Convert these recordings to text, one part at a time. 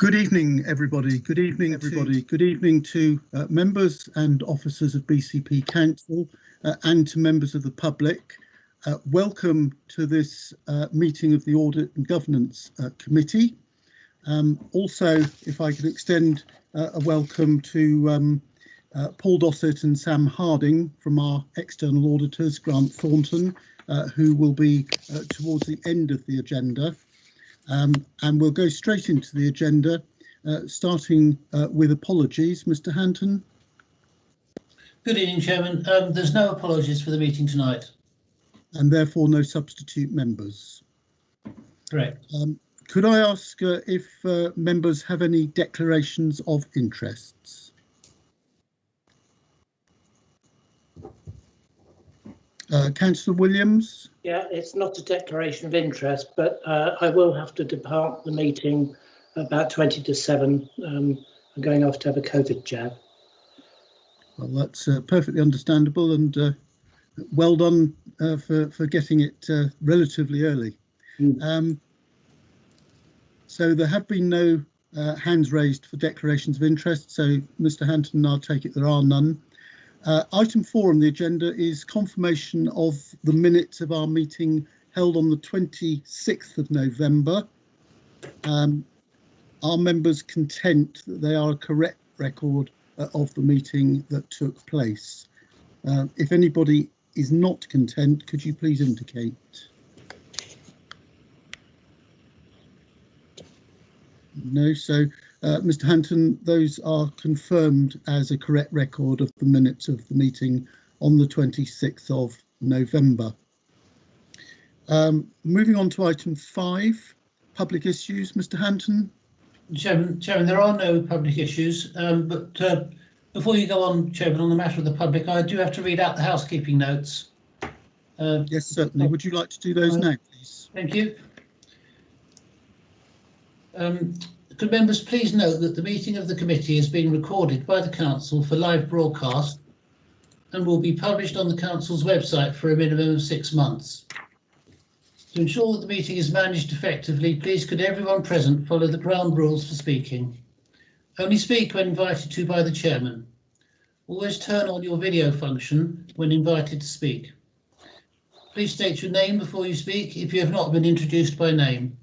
Good evening, everybody. Good evening, everybody. Good evening to members and officers of BCP Council and to members of the public. Welcome to this meeting of the Audit and Governance Committee. Also, if I could extend a welcome to Paul Dossett and Sam Harding from our external auditors, Grant Thornton, who will be towards the end of the agenda. And we'll go straight into the agenda, starting with apologies. Mr. Manton. Good evening, Chairman. There's no apologies for the meeting tonight. And therefore no substitute members. Correct. Could I ask if members have any declarations of interests? Councillor Williams? Yeah, it's not a declaration of interest, but I will have to depart the meeting about 20 to 7. I'm going off to have a COVID jab. Well, that's perfectly understandable, and well done for getting it relatively early. So there have been no hands raised for declarations of interest, so Mr. Manton, I'll take it there are none. Item 4 on the agenda is confirmation of the minutes of our meeting held on the 26th of November. Are members content that they are a correct record of the meeting that took place? If anybody is not content, could you please indicate? No, so Mr. Manton, those are confirmed as a correct record of the minutes of the meeting on the 26th of November. Moving on to item 5, public issues. Mr. Manton. Chairman, there are no public issues, but before you go on, Chairman, on the matter of the public, I do have to read out the housekeeping notes. Yes, certainly. Would you like to do those now, please? Thank you. Could members please note that the meeting of the committee is being recorded by the Council for live broadcast and will be published on the Council's website for a minimum of 6 months. To ensure that the meeting is managed effectively, please could everyone present follow the ground rules for speaking. Only speak when invited to by the Chairman. Always turn on your video function when invited to speak. Please state your name before you speak if you have not been introduced by name.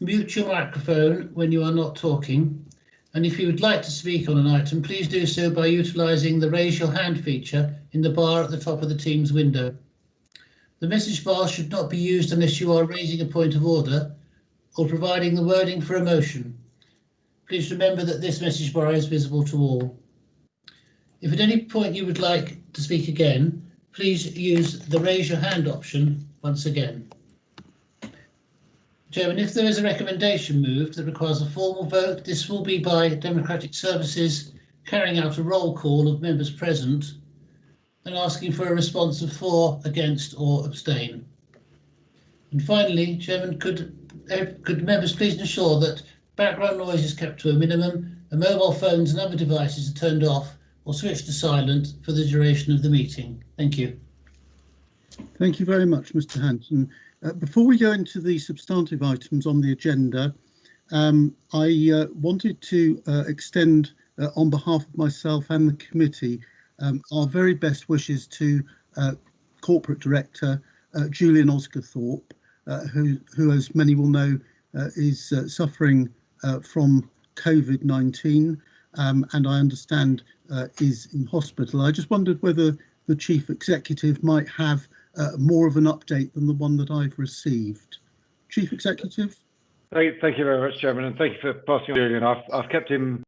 Mute your microphone when you are not talking, and if you would like to speak on an item, please do so by utilising the raise your hand feature in the bar at the top of the Teams window. The message bar should not be used unless you are raising a point of order or providing the wording for a motion. Please remember that this message bar is visible to all. If at any point you would like to speak again, please use the raise your hand option once again. Chairman, if there is a recommendation moved that requires a formal vote, this will be by Democratic Services carrying out a roll call of members present and asking for a response of for, against or abstain. And finally, Chairman, could members please ensure that background noise is kept to a minimum and mobile phones and other devices are turned off or switched to silent for the duration of the meeting. Thank you. Thank you very much, Mr. Manton. Before we go into the substantive items on the agenda, I wanted to extend on behalf of myself and the committee our very best wishes to Corporate Director Julian Osgothorpe, who, as many will know, is suffering from COVID-19 and I understand is in hospital. I just wondered whether the Chief Executive might have more of an update than the one that I've received. Chief Executive. Thank you very much, Chairman, and thank you for passing on Julian. I've kept him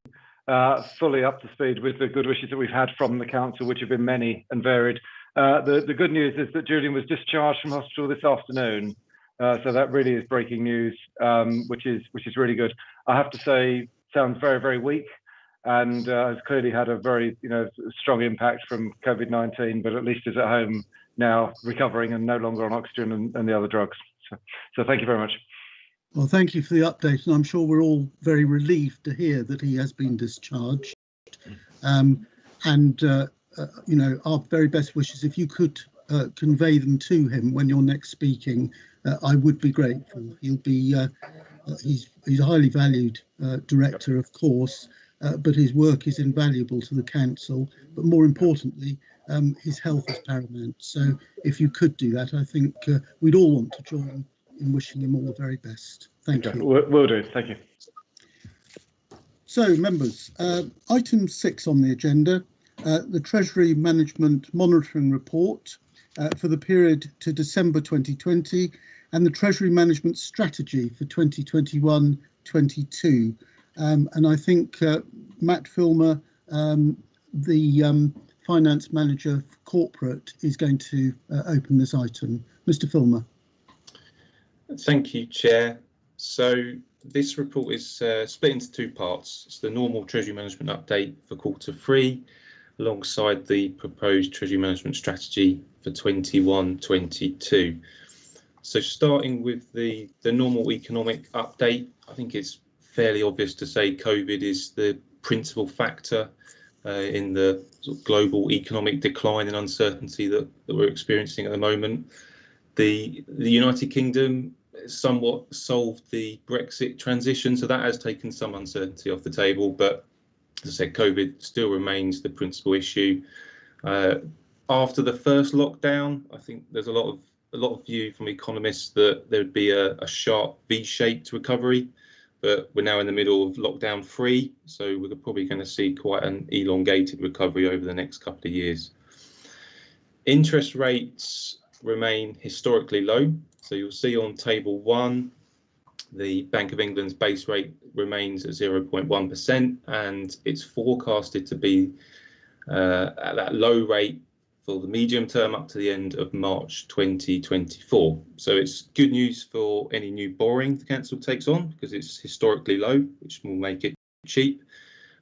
fully up to speed with the good wishes that we've had from the council, which have been many and varied. The good news is that Julian was discharged from hospital this afternoon, so that really is breaking news, which is really good. I have to say, sounds very, very weak, and has clearly had a very strong impact from COVID-19, but at least is at home now, recovering and no longer on oxygen and the other drugs. So thank you very much. Well, thank you for the update, and I'm sure we're all very relieved to hear that he has been discharged. Our very best wishes, if you could convey them to him when you're next speaking, I would be grateful. He'll be He's a highly valued director, of course, but his work is invaluable to the council. But more importantly, his health is paramount. So if you could do that, I think we'd all want to join in wishing him all the very best. Thank you. Will do. Thank you. So, members, item 6 on the agenda, the Treasury Management Monitoring Report for the period to December 2020 and the Treasury Management Strategy for 2021-22. And I think Matt Filmer, the Finance Manager for Corporate, is going to open this item. Mr. Filmer. Thank you, Chair. So this report is split into 2 parts. It's the normal Treasury Management update for Q3, alongside the proposed Treasury Management Strategy for 21-22. So starting with the normal economic update, I think it's fairly obvious to say COVID is the principal factor in the sort of global economic decline and uncertainty that we're experiencing at the moment. The United Kingdom somewhat solved the Brexit transition, so that has taken some uncertainty off the table, but as I said, COVID still remains the principal issue. After the first lockdown, I think there's a lot of view from economists that there would be a sharp V-shaped recovery, but we're now in the middle of lockdown 3, so we're probably going to see quite an elongated recovery over the next couple of years. Interest rates remain historically low, so you'll see on table 1 the Bank of England's base rate remains at 0.1%, and it's forecasted to be at that low rate for the medium term up to the end of March 2024. So it's good news for any new borrowing the council takes on because it's historically low, which will make it cheap,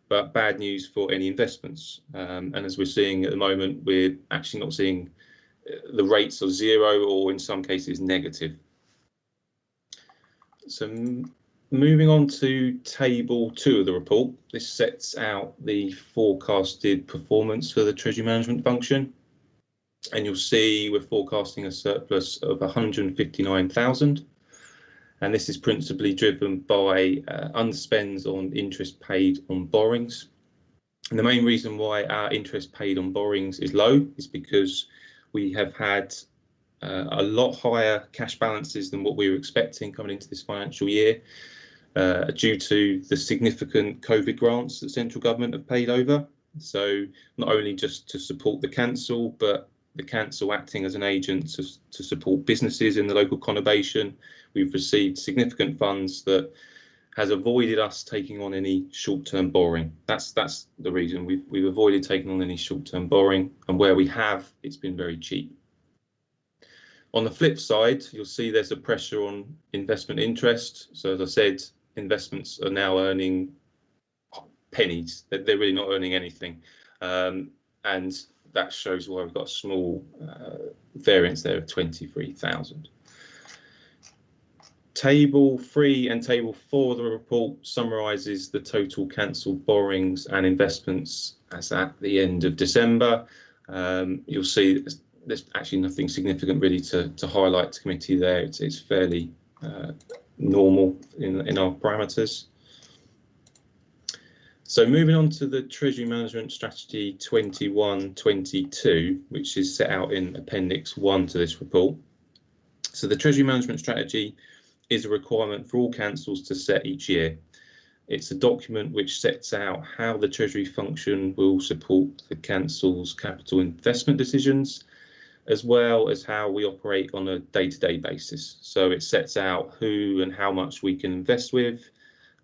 but bad news for any investments. And as we're seeing at the moment, we're actually not seeing the rates of 0 or in some cases negative. So moving on to table 2 of the report, this sets out the forecasted performance for the Treasury Management function. And you'll see we're forecasting a surplus of 159,000. And this is principally driven by underspends on interest paid on borrowings. And the main reason why our interest paid on borrowings is low is because we have had a lot higher cash balances than what we were expecting coming into this financial year due to the significant COVID grants that central government have paid over. So not only just to support the council, but the council acting as an agent to support businesses in the local conurbation. We've received significant funds that has avoided us taking on any short-term borrowing. That's the reason we've avoided taking on any short-term borrowing, and where we have, it's been very cheap. On the flip side, you'll see there's a pressure on investment interest. So as I said, investments are now earning pennies. They're really not earning anything. And that shows why we've got a small variance there of 23,000. Table 3 and table 4 of the report summarises the total cancelled borrowings and investments as at the end of December. You'll see there's actually nothing significant really to highlight to committee there. It's fairly normal in our parameters. So moving on to the Treasury Management Strategy 21-22, which is set out in Appendix 1 to this report. So the Treasury Management Strategy is a requirement for all councils to set each year. It's a document which sets out how the Treasury function will support the council's capital investment decisions, as well as how we operate on a day-to-day basis. So it sets out who and how much we can invest with,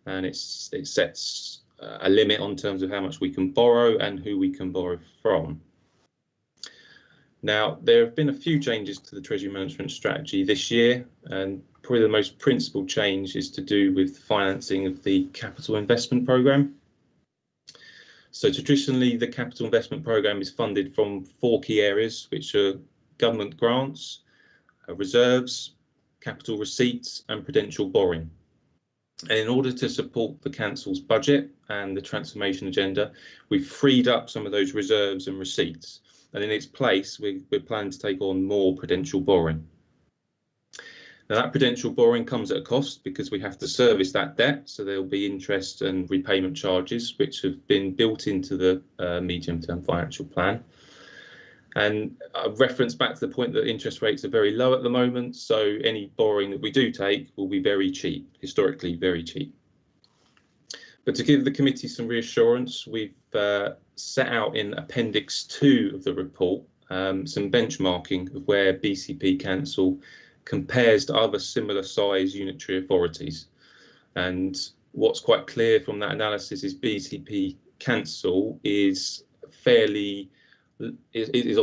and it sets a limit on terms of how much we can borrow and who we can borrow from. Now, there have been a few changes to the Treasury Management Strategy this year, and probably the most principal change is to do with financing of the capital investment programme. So traditionally, the capital investment programme is funded from 4 key areas, which are government grants, reserves, capital receipts and prudential borrowing. And in order to support the council's budget and the transformation agenda, we've freed up some of those reserves and receipts. And in its place, we're planning to take on more prudential borrowing. Now, that prudential borrowing comes at a cost because we have to service that debt, so there will be interest and repayment charges which have been built into the medium-term financial plan. And I reference back to the point that interest rates are very low at the moment, so any borrowing that we do take will be very cheap, historically very cheap. But to give the committee some reassurance, we've set out in Appendix 2 of the report some benchmarking of where BCP Council compares to other similar size unitary authorities. And what's quite clear from that analysis is BCP Council is on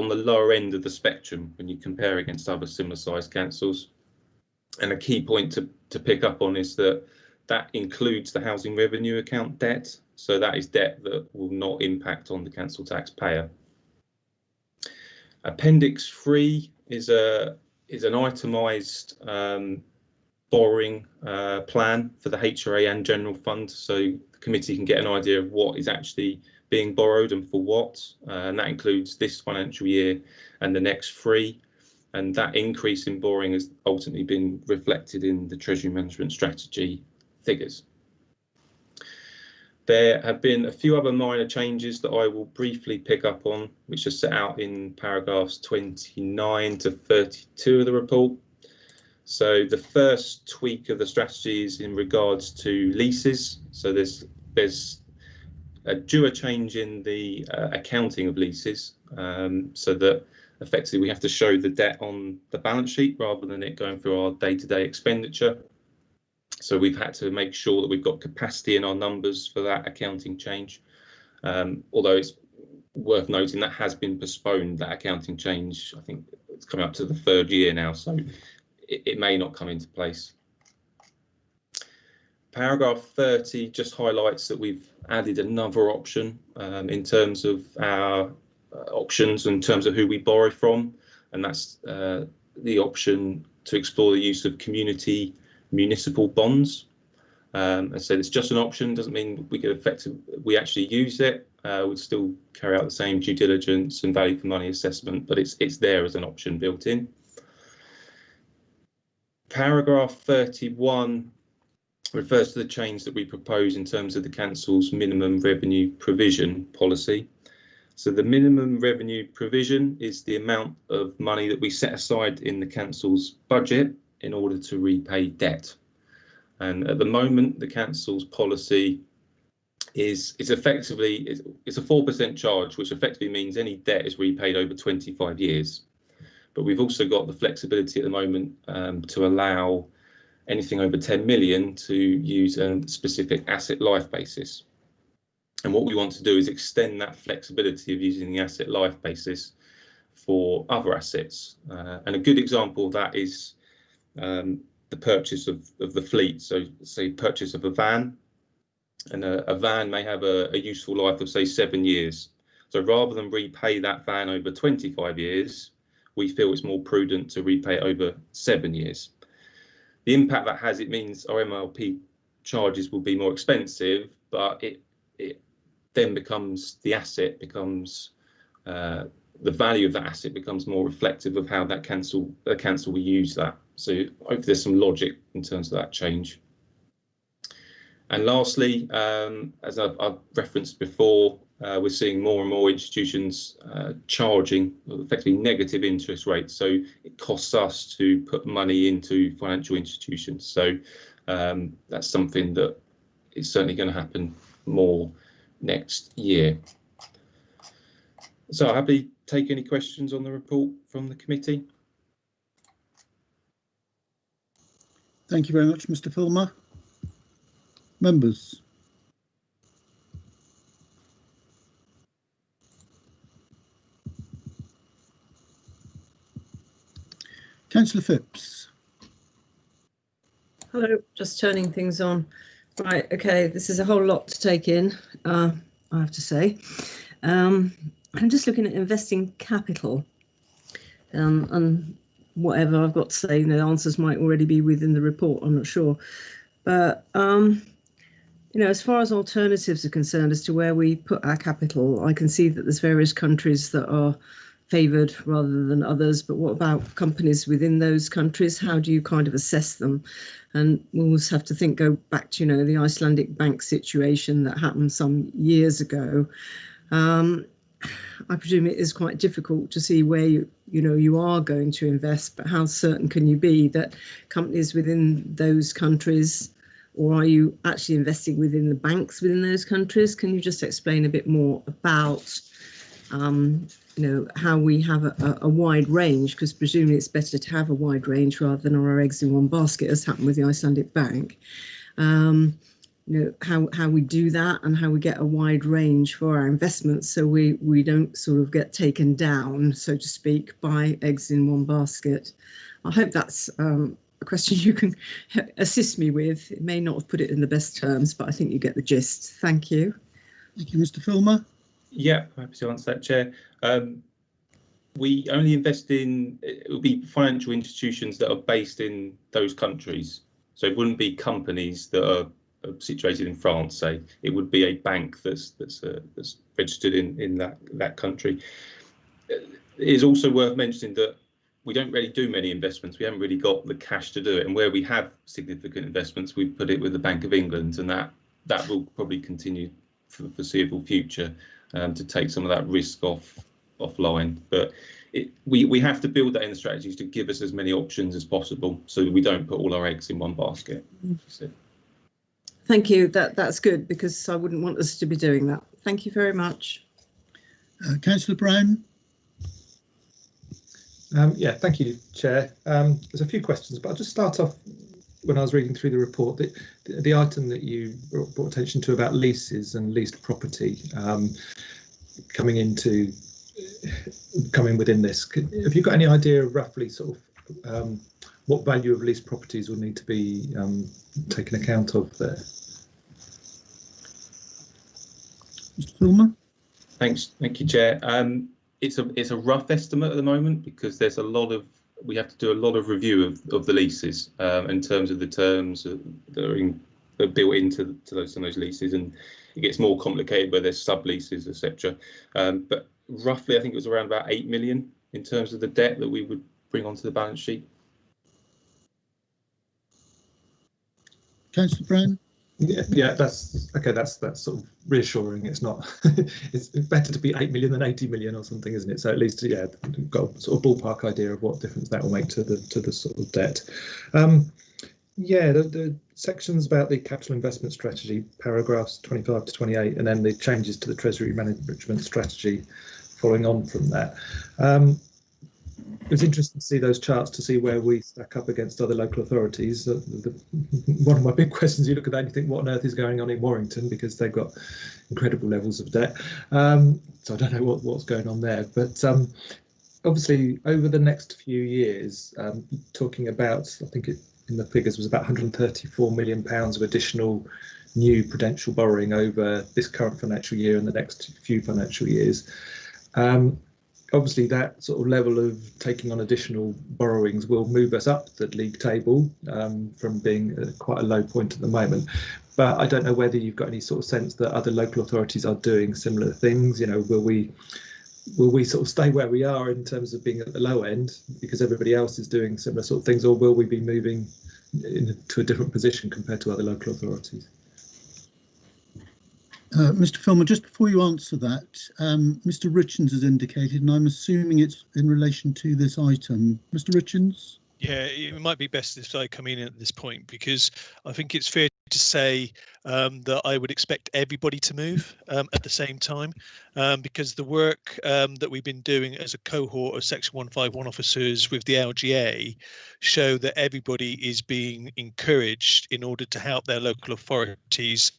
the lower end of the spectrum when you compare against other similar sized councils. And a key point to pick up on is that includes the housing revenue account debt. So that is debt that will not impact on the council taxpayer. Appendix 3 is an itemised borrowing plan for the HRA and general fund, so the committee can get an idea of what is actually being borrowed and for what, and that includes this financial year and the next 3. And that increase in borrowing has ultimately been reflected in the Treasury Management Strategy figures. There have been a few other minor changes that I will briefly pick up on, which are set out in paragraphs 29 to 32 of the report. So the first tweak of the strategy is in regards to leases. So there's due a change in the accounting of leases, so that effectively we have to show the debt on the balance sheet rather than it going through our day-to-day expenditure. So we've had to make sure that we've got capacity in our numbers for that accounting change. Although it's worth noting that has been postponed, that accounting change. I think it's coming up to the 3rd year now, so it may not come into place. Paragraph 30 just highlights that we've added another option in terms of our options in terms of who we borrow from, and that's the option to explore the use of community municipal bonds. And so it's just an option, doesn't mean we actually use it. We'd still carry out the same due diligence and value for money assessment, but it's there as an option built in. Paragraph 31 refers to the change that we propose in terms of the council's minimum revenue provision policy. So the minimum revenue provision is the amount of money that we set aside in the council's budget in order to repay debt. And at the moment, the council's policy is effectively a 4% charge, which effectively means any debt is repaid over 25 years. But we've also got the flexibility at the moment to allow anything over 10 million to use a specific asset life basis. And what we want to do is extend that flexibility of using the asset life basis for other assets. And a good example of that is the purchase of the fleet. So say purchase of a van, and a van may have a useful life of say 7 years. So rather than repay that van over 25 years, we feel it's more prudent to repay it over 7 years. The impact that has, it means our MLP charges will be more expensive, but it then becomes the value of that asset becomes more reflective of how the council will use that. So hopefully there's some logic in terms of that change. And lastly, as I've referenced before, we're seeing more and more institutions charging effectively negative interest rates. So it costs us to put money into financial institutions. So that's something that is certainly going to happen more next year. So I'll happily take any questions on the report from the committee. Thank you very much, Mr. Filmer. Members. Councillor Phipps. Hello, just turning things on. Right, okay, this is a whole lot to take in, I have to say. I'm just looking at investing capital and whatever I've got to say, the answers might already be within the report, I'm not sure. But, as far as alternatives are concerned as to where we put our capital, I can see that there's various countries that are favoured rather than others, but what about companies within those countries? How do you kind of assess them? And we always have to go back to, the Icelandic bank situation that happened some years ago. I presume it is quite difficult to see where you are going to invest, but how certain can you be that companies within those countries, or are you actually investing within the banks within those countries? Can you just explain a bit more about how we have a wide range, because presumably it's better to have a wide range rather than all our eggs in one basket, as happened with the Icelandic bank. How we do that and how we get a wide range for our investments, so we don't sort of get taken down, so to speak, by eggs in one basket. I hope that's a question you can assist me with. It may not have put it in the best terms, but I think you get the gist. Thank you. Thank you, Mr. Filmer. Yeah, happy to answer that, Chair. We only invest in, it will be financial institutions that are based in those countries. So it wouldn't be companies that are situated in France, say. It would be a bank that's registered in that country. It is also worth mentioning that we don't really do many investments. We haven't really got the cash to do it. And where we have significant investments, we put it with the Bank of England, and that will probably continue for the foreseeable future, to take some of that risk offline. But we have to build that in the strategies to give us as many options as possible, so that we don't put all our eggs in one basket. Thank you. That's good, because I wouldn't want us to be doing that. Thank you very much. Councillor Brown. Yeah, thank you, Chair. There's a few questions, but I'll just start off. When I was reading through the report, the item that you brought attention to about leases and leased property coming within this, have you got any idea of roughly sort of what value of leased properties will need to be taken account of there? Mr. Filmer. Thank you, Chair. It's a rough estimate at the moment, because there's we have to do a lot of review of the leases in terms of the terms that are built into those leases, and it gets more complicated where there's subleases, etc. But roughly, I think it was around about 8 million in terms of the debt that we would bring onto the balance sheet. Councillor Brown. Yeah, that's okay. That's sort of reassuring. It's not. It's better to be 8 million than 80 million or something, isn't it? So at least, yeah, we've got a sort of ballpark idea of what difference that will make to the sort of debt. Yeah, the sections about the capital investment strategy, paragraphs 25 to 28, and then the changes to the Treasury management strategy following on from that. It was interesting to see those charts to see where we stack up against other local authorities. One of my big questions, you look at that and you think, what on earth is going on in Warrington, because they've got incredible levels of debt. So I don't know what's going on there. But obviously, over the next few years, talking about, I think in the figures was about £134 million of additional new prudential borrowing over this current financial year and the next few financial years. Obviously, that sort of level of taking on additional borrowings will move us up the league table from being quite a low point at the moment. But I don't know whether you've got any sort of sense that other local authorities are doing similar things. Will we sort of stay where we are in terms of being at the low end because everybody else is doing similar sort of things, or will we be moving to a different position compared to other local authorities? Mr. Filmer, just before you answer that, Mr. Richens has indicated, and I'm assuming it's in relation to this item. Mr. Richens? Yeah, it might be best if I come in at this point, because I think it's fair to say that I would expect everybody to move at the same time, because the work that we've been doing as a cohort of Section 151 officers with the LGA show that everybody is being encouraged in order to help their local authorities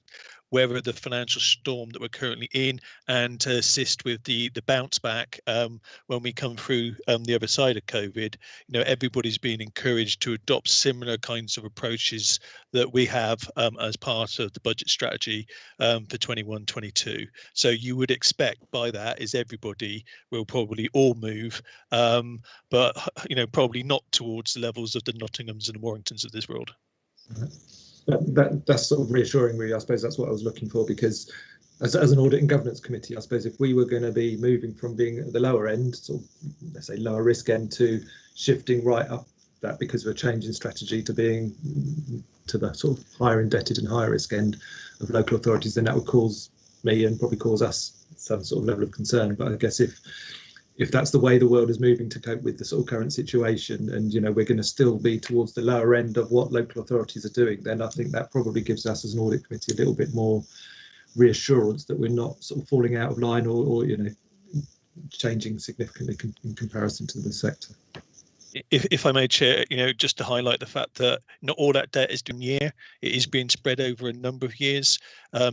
weather the financial storm that we're currently in, and to assist with the bounce back when we come through the other side of COVID. Everybody's being encouraged to adopt similar kinds of approaches that we have as part of the budget strategy for 21-22. So you would expect by that is everybody will probably all move, but probably not towards the levels of the Nottinghams and Warringtons of this world. That's sort of reassuring, really. I suppose that's what I was looking for, because as an audit and governance committee, I suppose if we were going to be moving from being at the lower end, sort of, let's say lower risk end, to shifting right up that because of a change in strategy to being to the sort of higher indebted and higher risk end of local authorities, then that would cause me and probably cause us some sort of level of concern. But I guess if that's the way the world is moving to cope with the sort of current situation, and you know we're going to still be towards the lower end of what local authorities are doing, then I think that probably gives us as an audit committee a little bit more reassurance that we're not sort of falling out of line or you know changing significantly in comparison to the sector. If I may, Chair, you know, just to highlight the fact that not all that debt is done year, it is being spread over a number of years.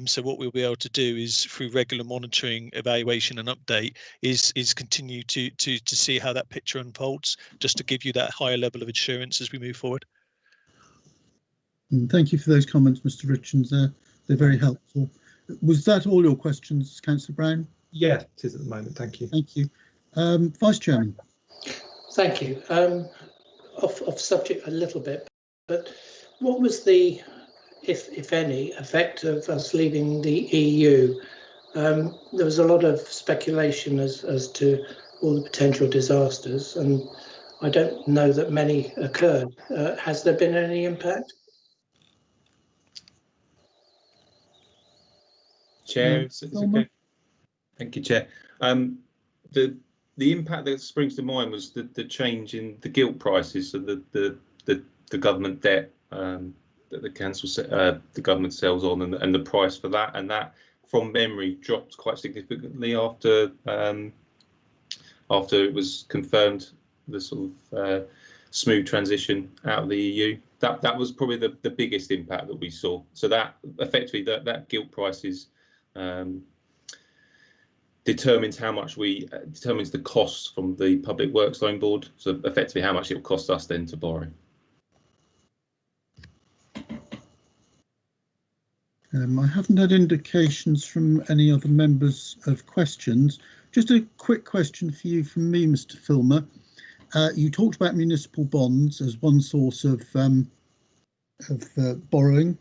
So what we'll be able to do is through regular monitoring, evaluation and update is continue to see how that picture unfolds, just to give you that higher level of assurance as we move forward. And thank you for those comments, Mr. Richens. They're very helpful. Was that all your questions, Councillor Brown? Yeah, it is at the moment. Thank you. Thank you. Vice Chairman. Thank you. Off subject a little bit, but what was the, if any, effect of us leaving the EU? There was a lot of speculation as to all the potential disasters, and I don't know that many occurred. Has there been any impact? Chair, it's okay. Thank you, Chair. The impact that springs to mind was the change in the gilt prices and the government debt that the government sells on, and the price for that, and that from memory dropped quite significantly after it was confirmed the sort of smooth transition out of the EU. That was probably the biggest impact that we saw. So that effectively that gilt prices determines how much determines the costs from the Public Works Loan Board, so effectively how much it will cost us then to borrow. I haven't had indications from any other members of questions. Just a quick question for you from me, Mr. Filmer. You talked about municipal bonds as one source of borrowing.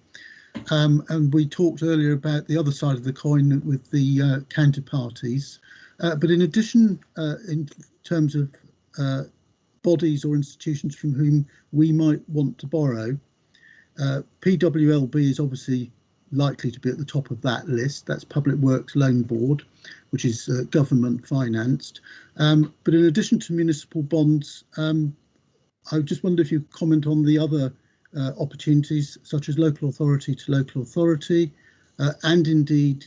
And we talked earlier about the other side of the coin with the counterparties. But in addition, in terms of bodies or institutions from whom we might want to borrow, PWLB is obviously likely to be at the top of that list. That's Public Works Loan Board, which is government financed. But in addition to municipal bonds, I just wonder if you could comment on the other opportunities such as local authority to local authority and indeed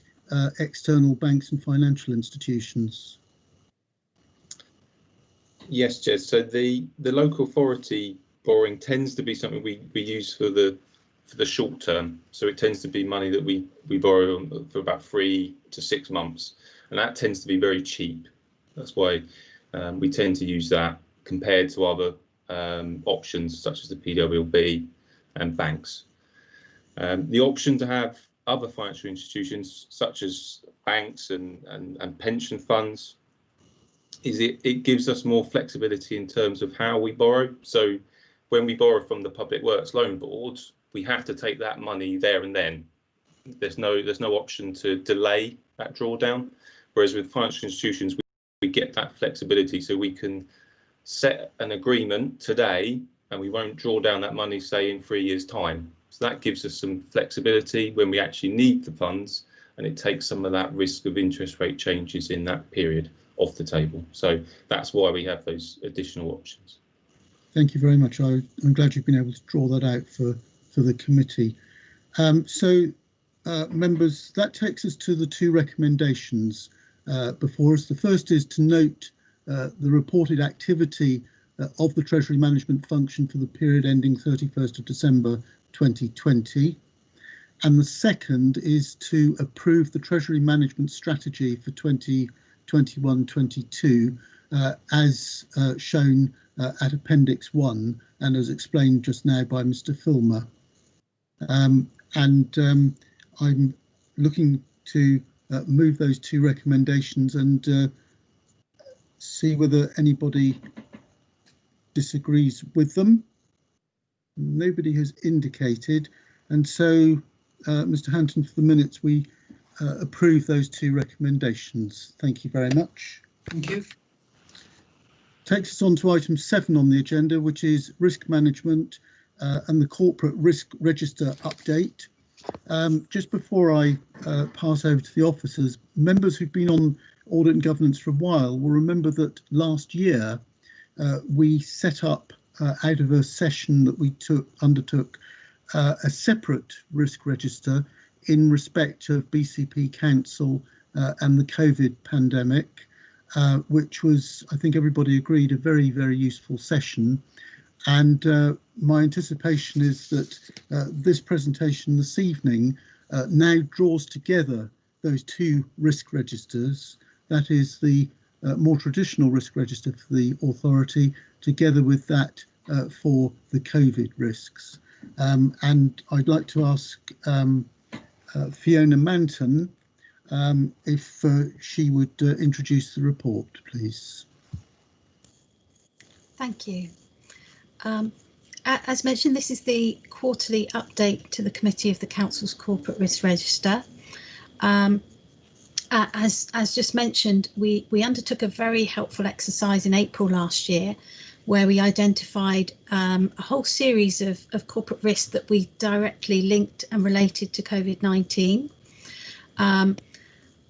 external banks and financial institutions. Yes, Jez. So the local authority borrowing tends to be something we use for the short term. So it tends to be money that we borrow for about 3 to 6 months, and that tends to be very cheap. That's why we tend to use that compared to other options such as the PWLB and banks. The option to have other financial institutions such as banks and pension funds is it gives us more flexibility in terms of how we borrow. So when we borrow from the Public Works Loan Board, we have to take that money there and then. There's no option to delay that drawdown, whereas with financial institutions we get that flexibility, so we can set an agreement today and we won't draw down that money, say, in 3 years' time. So that gives us some flexibility when we actually need the funds, and it takes some of that risk of interest rate changes in that period off the table. So that's why we have those additional options. Thank you very much. I'm glad you've been able to draw that out for the committee. Members, that takes us to the 2 recommendations before us. The first is to note the reported activity of the Treasury Management function for the period ending 31st of December 2020. And the second is to approve the Treasury Management strategy for 2021-22 as shown at Appendix 1 and as explained just now by Mr. Filmer. I'm looking to move those 2 recommendations and see whether anybody disagrees with them. Nobody has indicated, and so Mr. Hampton, for the minutes, we approve those two recommendations. Thank you very much. Thank you. Takes us on to item 7 on the agenda, which is risk management and the corporate risk register update. Just before I pass over to the officers, members who've been on audit and governance for a while will remember that last year we set up out of a session that we undertook a separate risk register in respect of BCP Council and the COVID pandemic, which was, I think everybody agreed, a very, very useful session. And my anticipation is that this presentation this evening now draws together those two risk registers. That is the more traditional risk register for the authority, together with that for the COVID risks. And I'd like to ask Fiona Manton if she would introduce the report, please. Thank you. As mentioned, this is the quarterly update to the Committee of the Council's Corporate Risk Register. As just mentioned, we undertook a very helpful exercise in April last year, where we identified a whole series of corporate risks that we directly linked and related to COVID-19.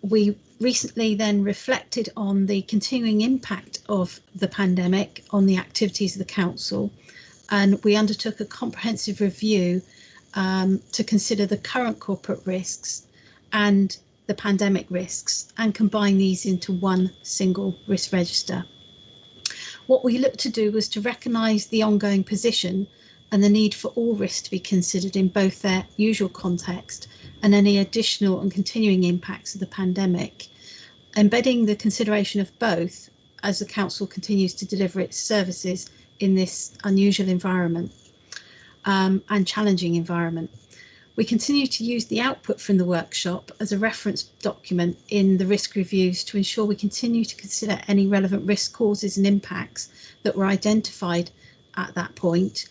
We recently then reflected on the continuing impact of the pandemic on the activities of the council, and we undertook a comprehensive review to consider the current corporate risks and the pandemic risks and combine these into one single risk register. What we looked to do was to recognise the ongoing position and the need for all risks to be considered in both their usual context and any additional and continuing impacts of the pandemic, embedding the consideration of both as the council continues to deliver its services in this unusual environment and challenging environment. We continue to use the output from the workshop as a reference document in the risk reviews to ensure we continue to consider any relevant risk causes and impacts that were identified at that point,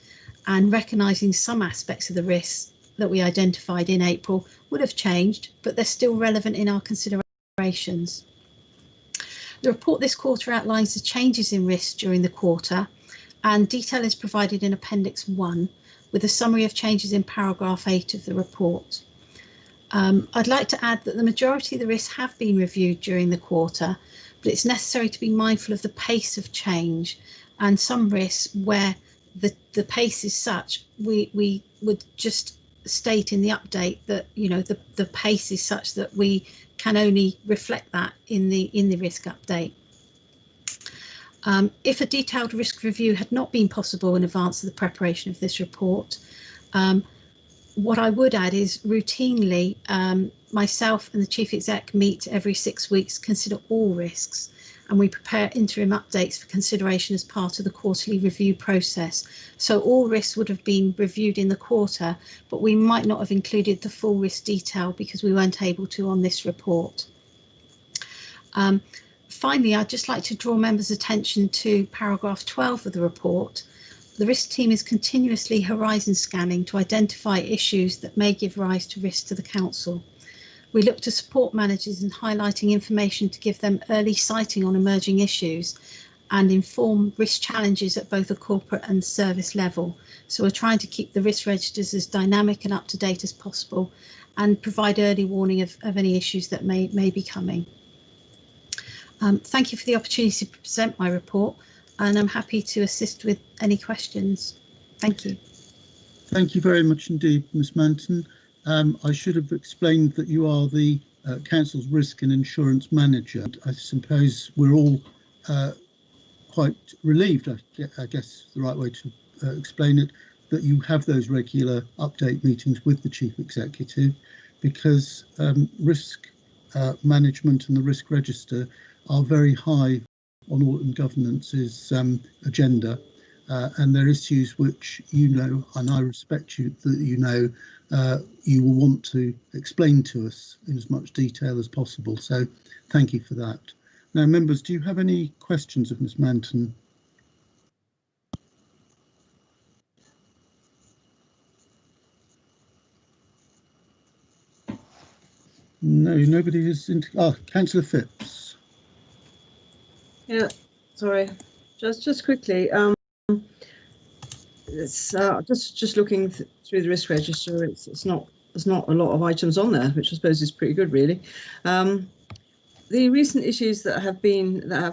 and recognising some aspects of the risks that we identified in April would have changed, but they're still relevant in our considerations. The report this quarter outlines the changes in risk during the quarter, and detail is provided in Appendix 1 with a summary of changes in paragraph 8 of the report. I'd like to add that the majority of the risks have been reviewed during the quarter, but it's necessary to be mindful of the pace of change, and some risks where the pace is such, we would just state in the update that, you know, the pace is such that we can only reflect that in the risk update. If a detailed risk review had not been possible in advance of the preparation of this report, what I would add is routinely myself and the Chief Exec meet every 6 weeks, consider all risks, and we prepare interim updates for consideration as part of the quarterly review process. So all risks would have been reviewed in the quarter, but we might not have included the full risk detail because we weren't able to on this report. Finally, I'd just like to draw members' attention to paragraph 12 of the report. The risk team is continuously horizon scanning to identify issues that may give rise to risk to the council. We look to support managers in highlighting information to give them early sighting on emerging issues and inform risk challenges at both a corporate and service level. So we're trying to keep the risk registers as dynamic and up to date as possible and provide early warning of any issues that may be coming. Thank you for the opportunity to present my report, and I'm happy to assist with any questions. Thank you. Thank you very much indeed, Ms Manton. I should have explained that you are the Council's Risk and Insurance Manager. I suppose we're all quite relieved, I guess the right way to explain it, that you have those regular update meetings with the Chief Executive, because risk management and the risk register are very high on audit and governance's agenda, and they're issues which you know, and I respect you that you know, you will want to explain to us in as much detail as possible. So thank you for that. Now, members, do you have any questions of Ms Manton? No, nobody is. Councillor Phipps. Yeah, sorry, just quickly. It's just looking through the risk register. It's not a lot of items on there, which I suppose is pretty good, really. The recent issues that have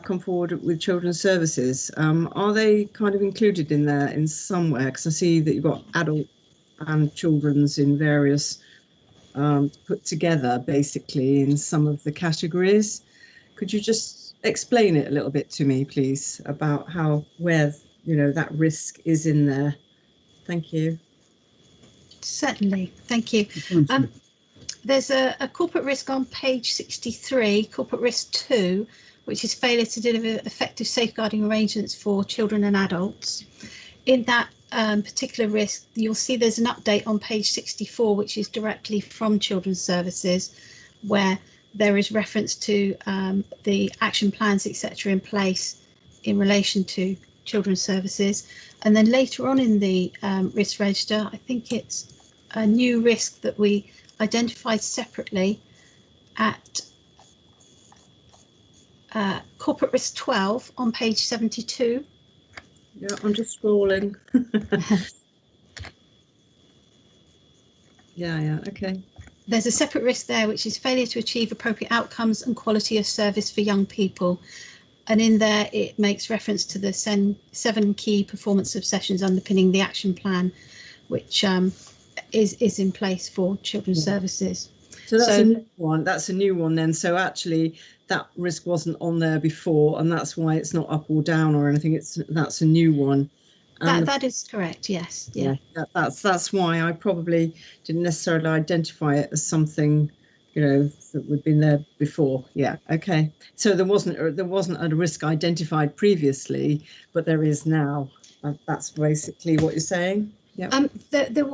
come forward with children's services, are they kind of included in there in somewhere? Because I see that you've got adult and children's in various put together, basically, in some of the categories. Could you just explain it a little bit to me, please, about where that risk is in there? Thank you. Certainly, thank you. There's a corporate risk on page 63, corporate risk 2, which is failure to deliver effective safeguarding arrangements for children and adults. In that particular risk, you'll see there's an update on page 64, which is directly from Children's Services, where there is reference to the action plans, etc., in place in relation to Children's Services. And then later on in the risk register, I think it's a new risk that we identified separately at corporate risk 12 on page 72. Yeah, I'm just scrolling. Yeah, okay. There's a separate risk there, which is failure to achieve appropriate outcomes and quality of service for young people. And in there, it makes reference to the 7 key performance obsessions underpinning the action plan, which is in place for children's services. So that's a new one. That's a new one then. So actually, that risk wasn't on there before, and that's why it's not up or down or anything. That's a new one. That is correct. Yes. Yeah. That's why I probably didn't necessarily identify it as something, that would been there before. Yeah. Okay. So there wasn't a risk identified previously, but there is now. That's basically what you're saying. Yeah.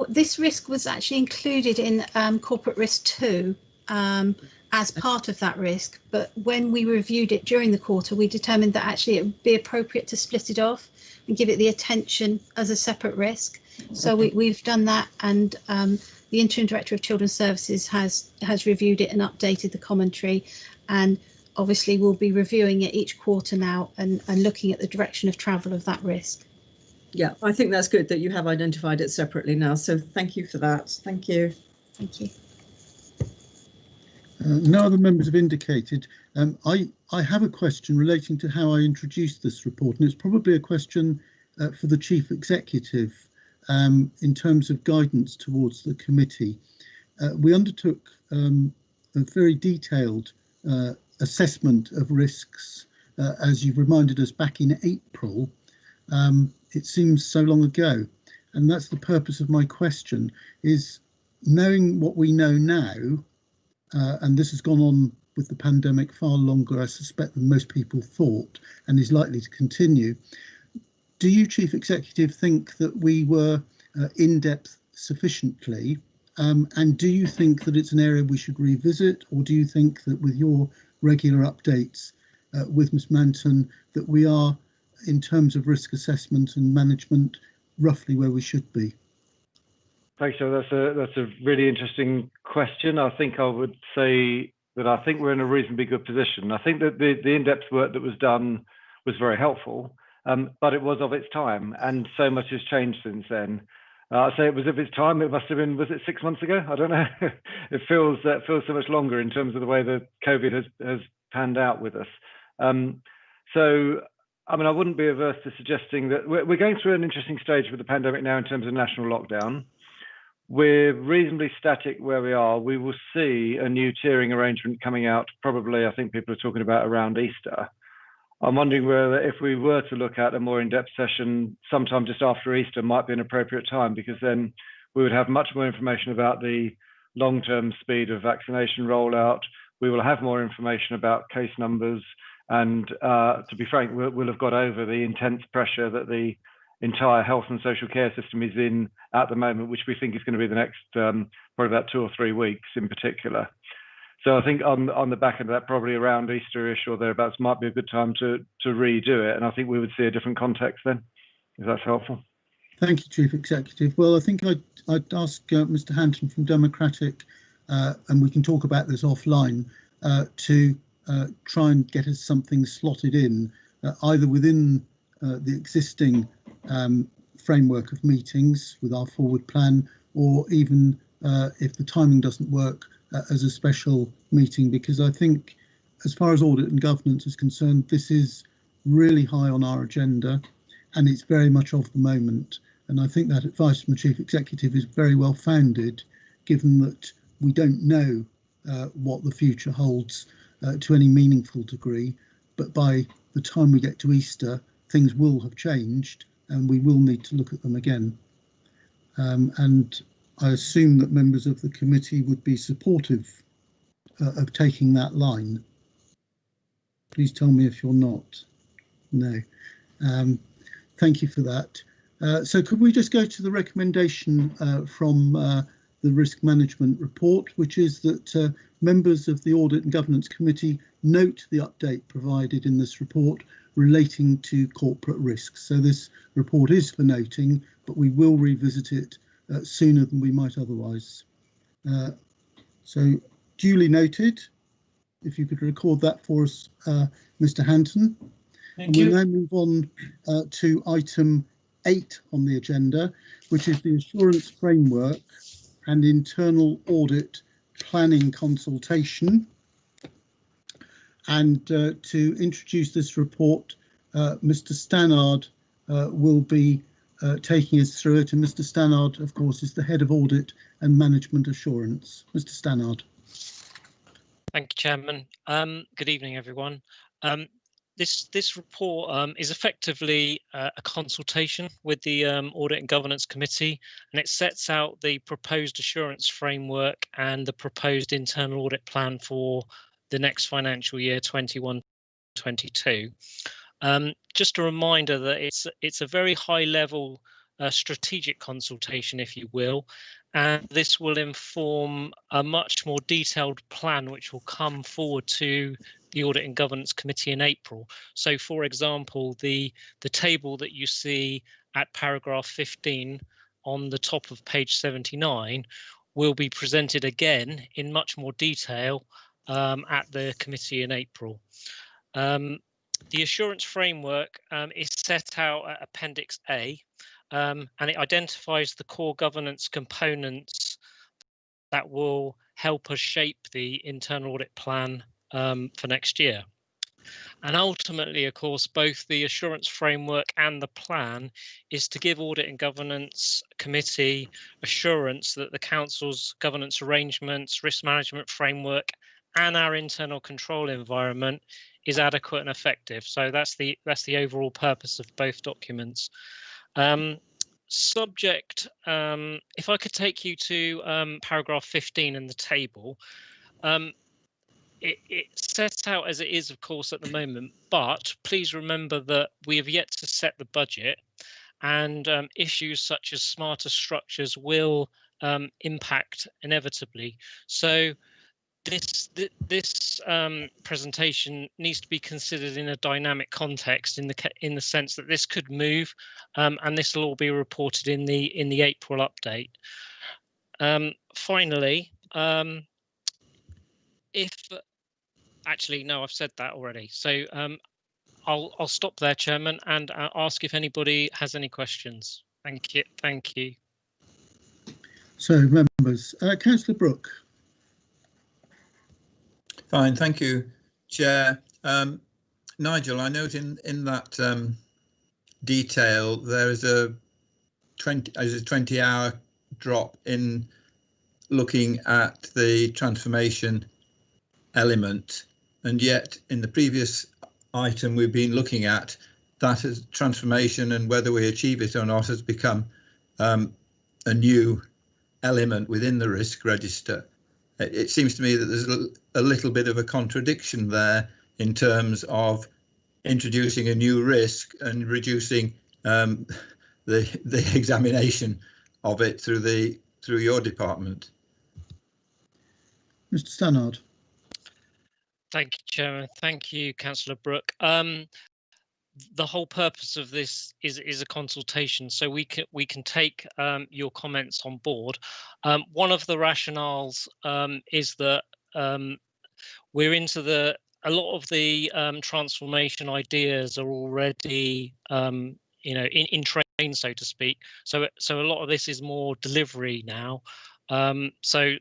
This risk was actually included in corporate risk 2 as part of that risk, but when we reviewed it during the quarter, we determined that actually it would be appropriate to split it off and give it the attention as a separate risk. So we've done that, and the Interim Director of Children's Services has reviewed it and updated the commentary, and obviously we'll be reviewing it each quarter now and looking at the direction of travel of that risk. Yeah, I think that's good that you have identified it separately now. So thank you for that. Thank you. Thank you. No other members have indicated. I have a question relating to how I introduced this report, and it's probably a question for the Chief Executive in terms of guidance towards the committee. We undertook a very detailed assessment of risks, as you've reminded us, back in April. It seems so long ago, and that's the purpose of my question, is knowing what we know now, and this has gone on with the pandemic far longer, I suspect, than most people thought, and is likely to continue. Do you, Chief Executive, think that we were in depth sufficiently? And do you think that it's an area we should revisit, or do you think that with your regular updates with Ms Manton, that we are, in terms of risk assessment and management, roughly where we should be? Thanks, Joe. That's a really interesting question. I think I would say that I think we're in a reasonably good position. I think that the in-depth work that was done was very helpful, but it was of its time, and so much has changed since then. I say it was of its time. It must have been, was it 6 months ago? I don't know. It feels so much longer in terms of the way that COVID has panned out with us. So, I mean, I wouldn't be averse to suggesting that we're going through an interesting stage with the pandemic now in terms of national lockdown. We're reasonably static where we are. We will see a new tiering arrangement coming out, probably, I think people are talking about around Easter. I'm wondering whether, if we were to look at a more in-depth session sometime just after Easter, might be an appropriate time, because then we would have much more information about the long-term speed of vaccination rollout. We will have more information about case numbers, and to be frank, we'll have got over the intense pressure that the entire health and social care system is in at the moment, which we think is going to be the next probably about 2 or 3 weeks in particular. So I think on the back end of that, probably around Easter-ish or thereabouts, might be a good time to redo it, and I think we would see a different context then, if that's helpful. Thank you, Chief Executive. Well, I think I'd ask Mr Manton from Democratic and we can talk about this offline, to try and get us something slotted in, either within the existing framework of meetings with our forward plan, or even if the timing doesn't work, as a special meeting, because I think as far as audit and governance is concerned, this is really high on our agenda and it's very much of the moment. And I think that advice from the Chief Executive is very well founded, given that we don't know what the future holds to any meaningful degree. But by the time we get to Easter, things will have changed and we will need to look at them again. And I assume that members of the committee would be supportive of taking that line. Please tell me if you're not. No. Thank you for that. So could we just go to the recommendation from the Risk Management Report, which is that members of the Audit and Governance Committee note the update provided in this report relating to corporate risks. So this report is for noting, but we will revisit it sooner than we might otherwise. So duly noted. If you could record that for us, Mr. Hanton. Thank you. We'll now move on to item 8 on the agenda, which is the assurance framework and internal audit planning consultation. And to introduce this report, Mr. Stannard will be taking us through it. And Mr. Stannard, of course, is the head of audit and management assurance. Mr. Stannard. Thank you, Chairman. Good evening, everyone. This report is effectively a consultation with the Audit and Governance Committee, and it sets out the proposed assurance framework and the proposed internal audit plan for the next financial year 21-22. Just a reminder that it's a very high level strategic consultation, if you will, and this will inform a much more detailed plan which will come forward to the Audit and Governance Committee in April. So, for example, the table that you see at paragraph 15 on the top of page 79 will be presented again in much more detail at the committee in April. The assurance framework is set out at Appendix A, and it identifies the core governance components that will help us shape the internal audit plan for next year. And ultimately, of course, both the assurance framework and the plan is to give Audit and Governance Committee assurance that the Council's governance arrangements, risk management framework and our internal control environment is adequate and effective. So that's the overall purpose of both documents. Subject, if I could take you to paragraph 15 in the table, it's set out as it is, of course, at the moment, but please remember that we have yet to set the budget, and issues such as smarter structures will impact inevitably. So this presentation needs to be considered in a dynamic context, in the sense that this could move, and this will all be reported in the April update. Finally, actually no, I've said that already. So I'll stop there, Chairman, and ask if anybody has any questions. Thank you. Thank you. So members, Councillor Brooke. Fine, thank you, Chair. Nigel, I note in that detail there is a 20-hour drop in looking at the transformation element, and yet in the previous item we've been looking at, that as transformation and whether we achieve it or not has become a new element within the risk register. It seems to me that there's a little bit of a contradiction there in terms of introducing a new risk and reducing the examination of it through your department. Mr. Stannard. Thank you, Chairman. Thank you, Councillor Brooke. the whole purpose of this is a consultation, so we can take your comments on board. One of the rationales is that we're into a lot of the transformation ideas are already in train, so to speak. So a lot of this is more delivery now. So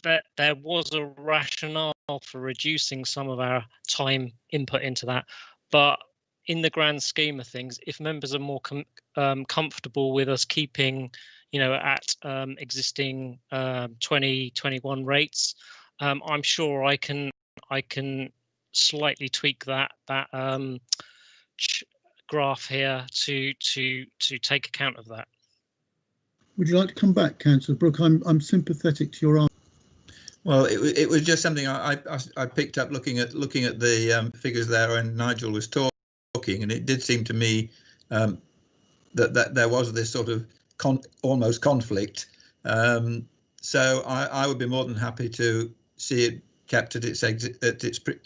there was a rationale for reducing some of our time input into that, but in the grand scheme of things, if members are more comfortable with us keeping, at existing 2021 rates, I'm sure I can slightly tweak that graph here to take account of that. Would you like to come back, Councillor Brooke? I'm sympathetic to your answer. Well, it was just something I picked up looking at the figures there when Nigel was talking, and it did seem to me that there was this sort of almost conflict. So I would be more than happy to see it kept at its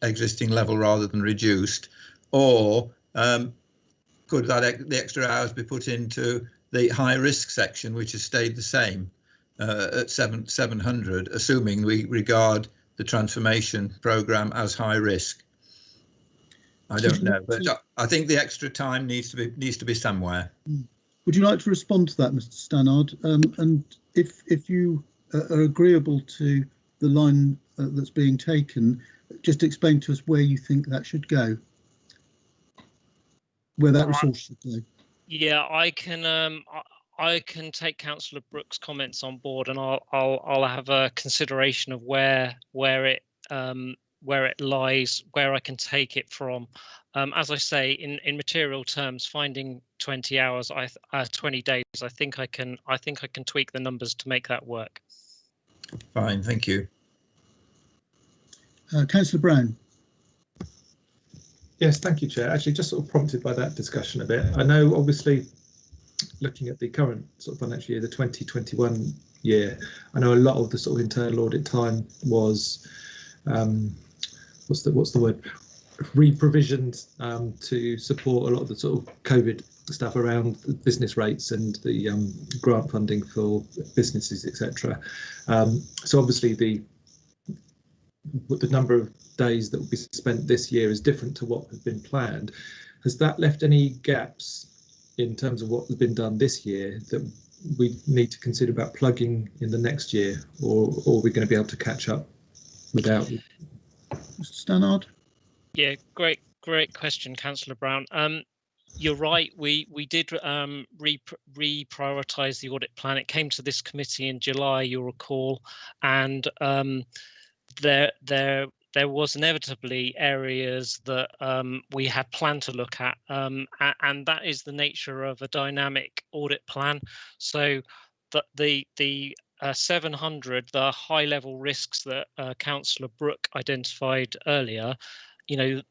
existing level rather than reduced, or could the extra hours be put into the high risk section, which has stayed the same at 700, assuming we regard the transformation programme as high risk. I don't know, but I think the extra time needs to be somewhere. Would you like to respond to that, Mr. Stannard? And if you are agreeable to the line that's being taken, just explain to us where you think that should go, where that resource should go. Yeah, I can take Councillor Brooks' comments on board, and I'll have a consideration of where it lies, where I can take it from. As I say, in material terms, finding 20 hours, 20 days, I think I can tweak the numbers to make that work. Fine, thank you. Councillor Brown. Yes, thank you, Chair. Actually, just sort of prompted by that discussion a bit. I know, obviously, looking at the current sort of financial year, the 2021 year, I know a lot of the sort of internal audit time was what's the word, re-provisioned to support a lot of the sort of COVID stuff around the business rates and the grant funding for businesses, etc. So obviously the number of days that will be spent this year is different to what had been planned. Has that left any gaps in terms of what has been done this year that we need to consider about plugging in the next year, or are we going to be able to catch up without? Mr. Stannard? Yeah, great question, Councillor Brown. You're right, we did reprioritise the audit plan. It came to this committee in July, you'll recall, and there was inevitably areas that we had planned to look at, and that is the nature of a dynamic audit plan. So the 700, the high level risks that Councillor Brooke identified earlier,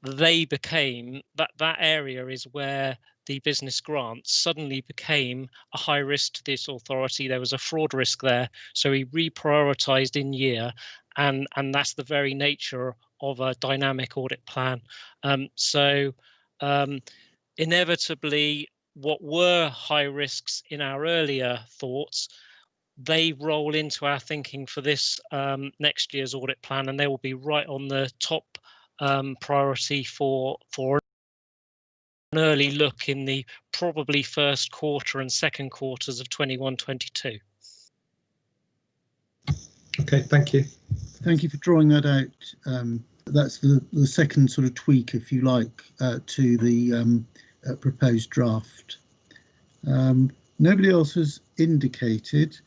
they became that area is where the business grants suddenly became a high risk to this authority. There was a fraud risk there, so we reprioritised in year, and that's the very nature of a dynamic audit plan. So inevitably, what were high risks in our earlier thoughts, they roll into our thinking for this next year's audit plan, and they will be right on the top priority for an early look in the probably first quarter and second quarters of 21-22. Okay, thank you. Thank you for drawing that out. That's the second sort of tweak, if you like, to the proposed draft. Nobody else has indicated,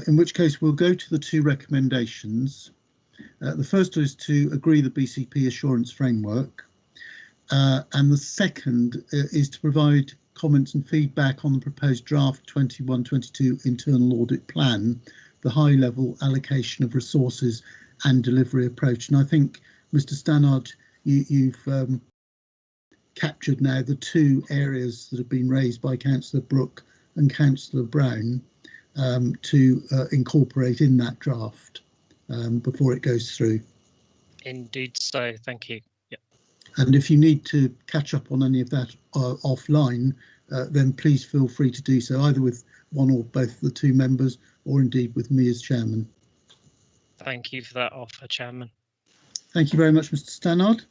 in which case we'll go to the two recommendations. The first is to agree the BCP assurance framework, and the second is to provide comments and feedback on the proposed draft 21-22 internal audit plan, the high level allocation of resources and delivery approach. And I think, Mr. Stannard, you've captured now the two areas that have been raised by Councillor Brooke and Councillor Brown to incorporate in that draft before it goes through. Indeed so, thank you. Yep. And if you need to catch up on any of that offline, then please feel free to do so, either with one or both the two members, or indeed with me as chairman. Thank you for that offer, Chairman. Thank you very much, Mr. Stannard.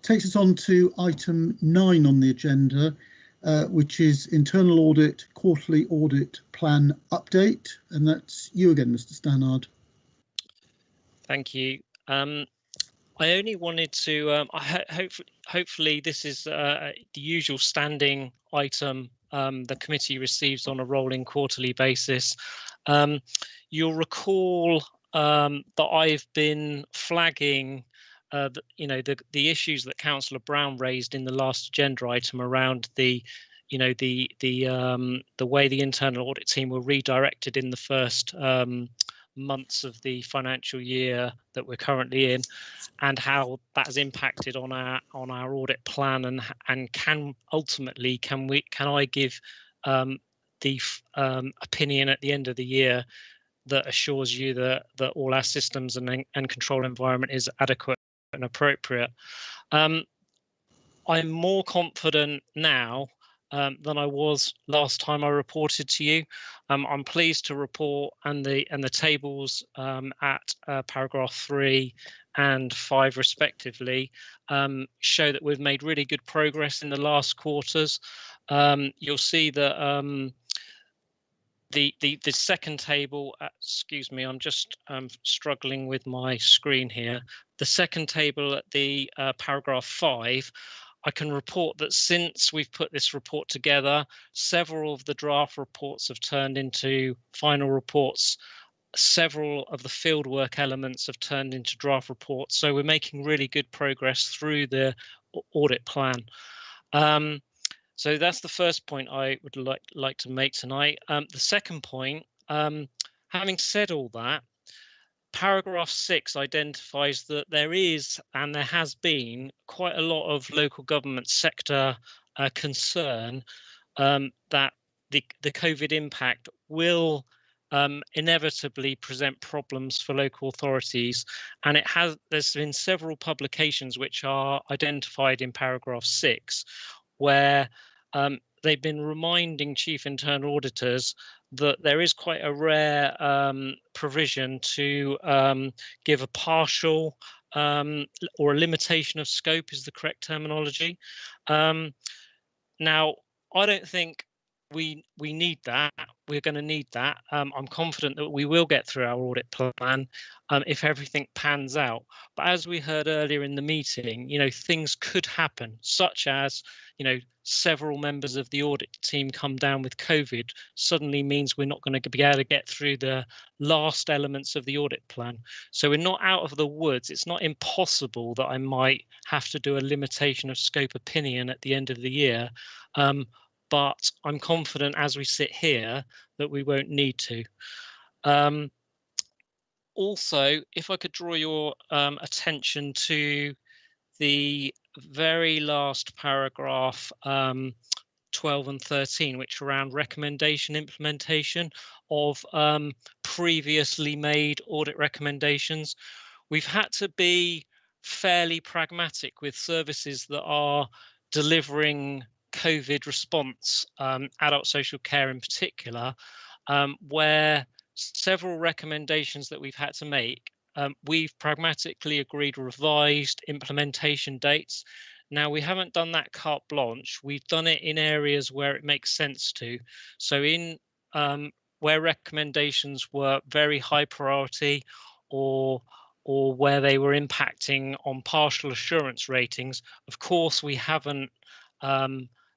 Takes us on to item 9 on the agenda, which is internal audit, quarterly audit plan update. And that's you again, Mr. Stannard. Thank you. I only wanted to, hopefully this is the usual standing item the committee receives on a rolling quarterly basis. You'll recall that I've been flagging the issues that Councillor Brown raised in the last agenda item around the way the internal audit team were redirected in the first months of the financial year that we're currently in, and how that has impacted on our audit plan, and can I give the opinion at the end of the year that assures you that all our systems and control environment is adequate and appropriate. I'm more confident now than I was last time I reported to you. I'm pleased to report, and the tables at paragraph 3 and 5 respectively show that we've made really good progress in the last quarters. You'll see that the second table, excuse me, I'm just struggling with my screen here. The second table at the paragraph 5, I can report that since we've put this report together, several of the draft reports have turned into final reports. Several of the fieldwork elements have turned into draft reports. So we're making really good progress through the audit plan. So that's the first point I would like to make tonight. The second point, having said all that, paragraph 6 identifies that there is, and there has been, quite a lot of local government sector concern that the COVID impact will inevitably present problems for local authorities, and there's been several publications which are identified in paragraph 6 where they've been reminding chief internal auditors that there is quite a rare provision to give a partial or a limitation of scope is the correct terminology. Now, I don't think we need that. We're going to need that. I'm confident that we will get through our audit plan if everything pans out. But as we heard earlier in the meeting, things could happen, such as, several members of the audit team come down with COVID suddenly means we're not going to be able to get through the last elements of the audit plan. So we're not out of the woods. It's not impossible that I might have to do a limitation of scope opinion at the end of the year. But I'm confident as we sit here that we won't need to. Also, if I could draw your attention to the very last paragraph 12 and 13, which are around recommendation implementation of previously made audit recommendations. We've had to be fairly pragmatic with services that are delivering COVID response, adult social care in particular, where several recommendations that we've had to make, we've pragmatically agreed revised implementation dates. Now, we haven't done that carte blanche. We've done it in areas where it makes sense to. So in where recommendations were very high priority, or where they were impacting on partial assurance ratings, of course, we haven't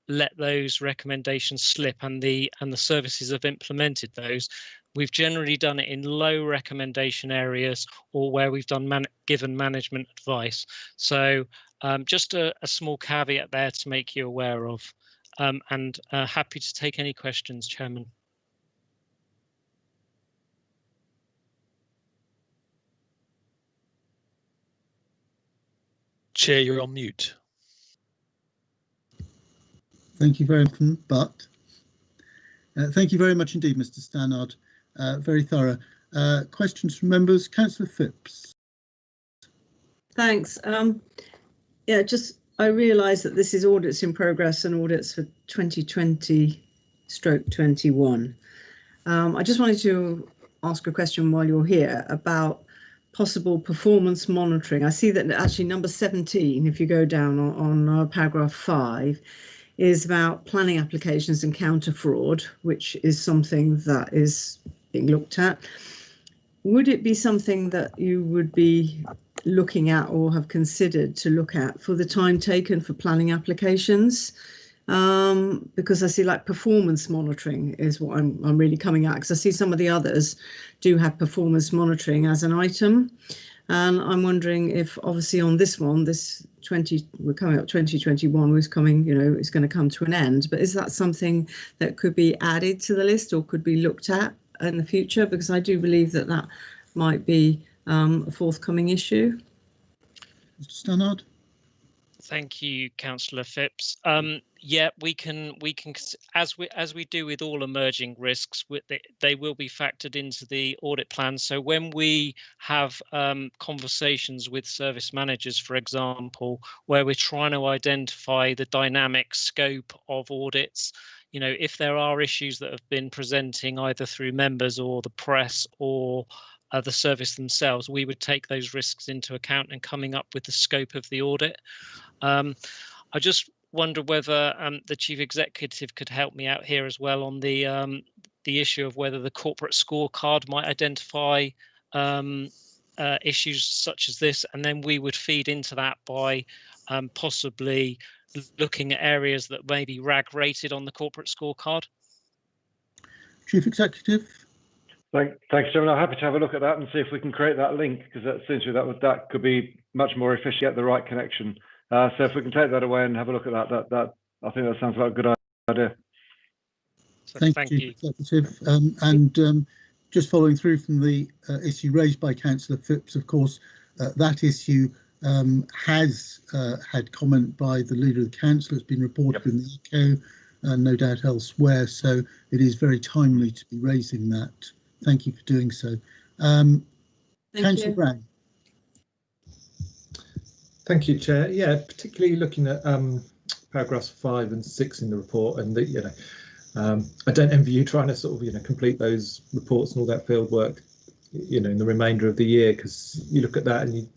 let those recommendations slip, and the services have implemented those. We've generally done it in low recommendation areas, or where we've done given management advice. So just a small caveat there to make you aware of, and happy to take any questions, Chairman. Chair, you're on mute. Thank you very much, but thank you very much indeed, Mr. Stannard. Very thorough. Questions from members? Councillor Phipps. Thanks. Yeah, just I realise that this is audits in progress and audits for 2020/21. I just wanted to ask a question while you're here about possible performance monitoring. I see that actually number 17, if you go down on paragraph 5, is about planning applications and counter fraud, which is something that is being looked at. Would it be something that you would be looking at or have considered to look at for the time taken for planning applications? Because I see like performance monitoring is what I'm really coming at, because I see some of the others do have performance monitoring as an item. And I'm wondering if obviously on this one, we're coming up 2021 was coming, it's going to come to an end. But is that something that could be added to the list or could be looked at in the future? Because I do believe that that might be a forthcoming issue. Mr. Stannard. Thank you, Councillor Phipps. Yeah, we can, as we do with all emerging risks, they will be factored into the audit plan. So when we have conversations with service managers, for example, where we're trying to identify the dynamic scope of audits, if there are issues that have been presenting either through members or the press or the service themselves, we would take those risks into account and coming up with the scope of the audit. I just wonder whether the Chief Executive could help me out here as well on the issue of whether the corporate scorecard might identify issues such as this, and then we would feed into that by possibly looking at areas that may be RAG rated on the corporate scorecard. Chief Executive. Thanks, Chairman. I'm happy to have a look at that and see if we can create that link, because that seems to me that could be much more efficient, get the right connection. So if we can take that away and have a look at that, I think that sounds like a good idea. Thank you, Executive. Just following through from the issue raised by Councillor Phipps, of course, that issue has had comment by the Leader of the Council. It's been reported in the ECO and no doubt elsewhere, so it is very timely to be raising that. Thank you for doing so. Councillor Brown. Thank you, Chair. Yeah, particularly looking at paragraphs 5 and 6 in the report, and I don't envy you trying to sort of complete those reports and all that field work, in the remainder of the year, because you look at that and you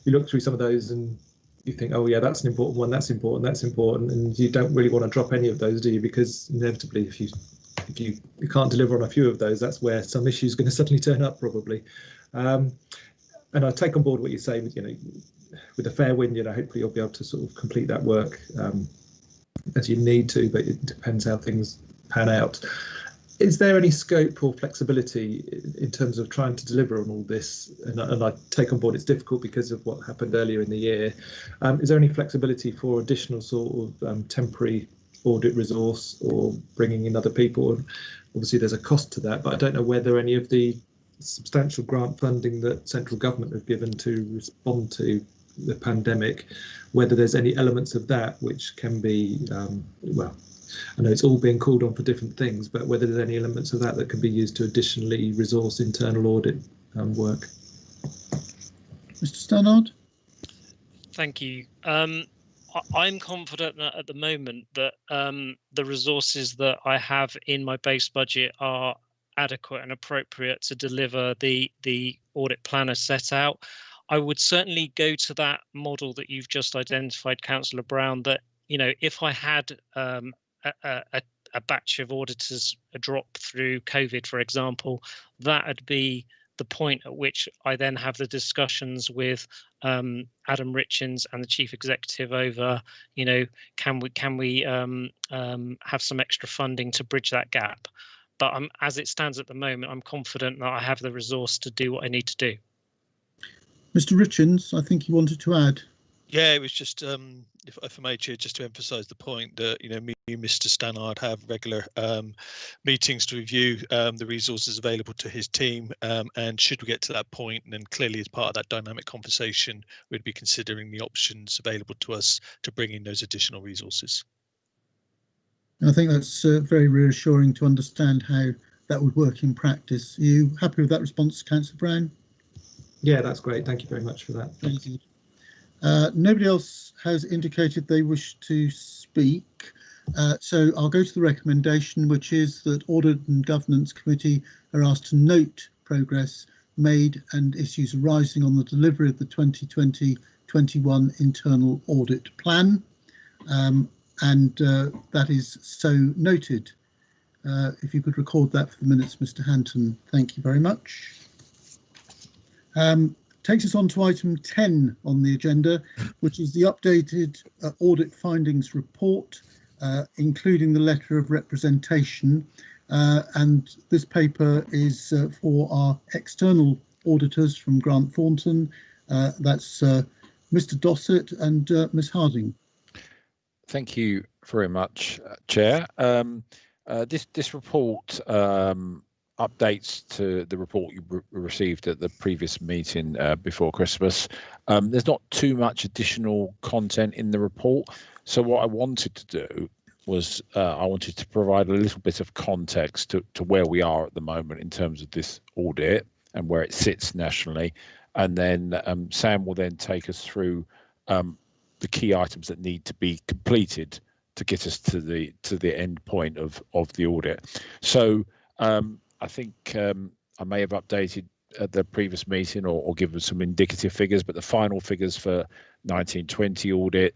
look through some of those and you think, oh yeah, that's an important one, that's important, and you don't really want to drop any of those, do you? Because inevitably, if you can't deliver on a few of those, that's where some issue is going to suddenly turn up, probably. And I take on board what you say with a fair wind, hopefully you'll be able to sort of complete that work as you need to, but it depends how things pan out. Is there any scope or flexibility in terms of trying to deliver on all this? And I take on board it's difficult because of what happened earlier in the year. Is there any flexibility for additional sort of temporary audit resource or bringing in other people? And obviously there's a cost to that, but I don't know whether any of the substantial grant funding that central government have given to respond to the pandemic, whether there's any elements of that which can be, well, I know it's all being called on for different things, but whether there's any elements of that can be used to additionally resource internal audit work. Mr. Stannard. Thank you. I'm confident that at the moment that the resources that I have in my base budget are adequate and appropriate to deliver the audit plan as set out. I would certainly go to that model that you've just identified, Councillor Brown, that, if I had a batch of auditors drop through COVID, for example, that would be the point at which I then have the discussions with Adam Richens and the Chief Executive over, can we have some extra funding to bridge that gap? But as it stands at the moment, I'm confident that I have the resource to do what I need to do. Mr. Richens, I think you wanted to add. Yeah, it was just, if I may, Chair, just to emphasise the point that, me and Mr. Stannard have regular meetings to review the resources available to his team. And should we get to that point, then clearly as part of that dynamic conversation, we'd be considering the options available to us to bring in those additional resources. I think that's very reassuring to understand how that would work in practice. Are you happy with that response, Councillor Brown? Yeah, that's great. Thank you very much for that. Thank you. Nobody else has indicated they wish to speak. So I'll go to the recommendation, which is that Audit and Governance Committee are asked to note progress made and issues arising on the delivery of the 2020-21 internal audit plan. And that is so noted. If you could record that for the minutes, Mr. Hanton, thank you very much. Takes us on to item 10 on the agenda, which is the updated audit findings report, including the letter of representation. And this paper is for our external auditors from Grant Thornton. That's Mr. Dossett and Ms. Harding. Thank you very much, Chair. This report updates to the report you received at the previous meeting before Christmas. There's not too much additional content in the report. So what I wanted to do was I wanted to provide a little bit of context to where we are at the moment in terms of this audit and where it sits nationally. And then Sam will then take us through the key items that need to be completed to get us to the end point of the audit. So I think I may have updated at the previous meeting or given some indicative figures, but the final figures for 1920 audit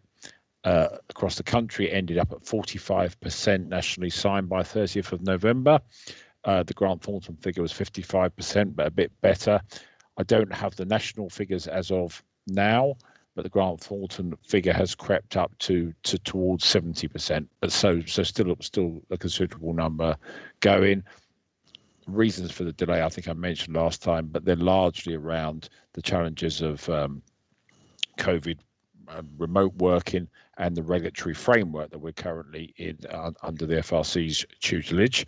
across the country ended up at 45% nationally signed by 30th of November. The Grant Thornton figure was 55%, but a bit better. I don't have the national figures as of now, but the Grant Thornton figure has crept up to towards 70%, but so still a considerable number going. Reasons for the delay, I think I mentioned last time, but they're largely around the challenges of COVID, remote working, and the regulatory framework that we're currently in under the FRC's tutelage.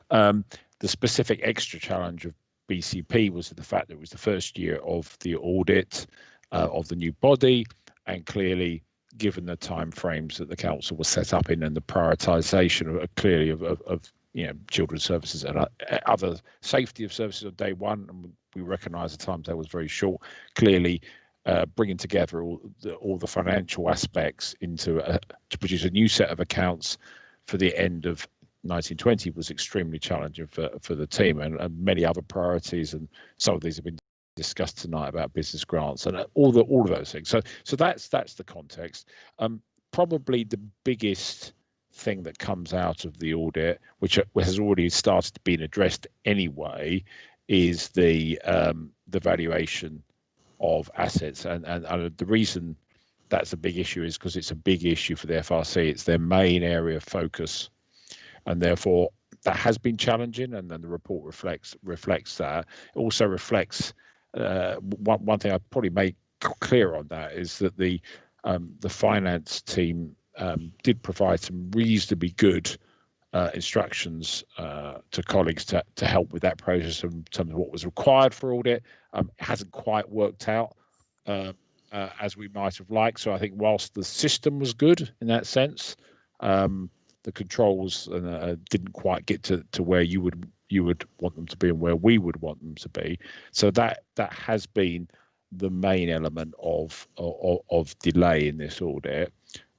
The specific extra challenge of BCP was the fact that it was the first year of the audit of the new body, and clearly, given the timeframes that the council was set up in and the prioritisation of children's services and other safety of services on day one, and we recognise the times that was very short. Clearly, bringing together all the financial aspects to produce a new set of accounts for the end of 1920 was extremely challenging for the team, and many other priorities, and some of these have been discussed tonight about business grants and all of those things. So that's the context. Probably the biggest thing that comes out of the audit, which has already started to be addressed anyway, is the valuation of assets, and the reason that's a big issue is because it's a big issue for the FRC. It's their main area of focus, and therefore that has been challenging, and then the report reflects that. It also reflects one thing I probably make clear on that is that the finance team did provide some reasonably good instructions to colleagues to help with that process in terms of what was required for audit. It hasn't quite worked out as we might have liked. So I think whilst the system was good in that sense, the controls didn't quite get to where you would want them to be and where we would want them to be. So that has been the main element of delay in this audit.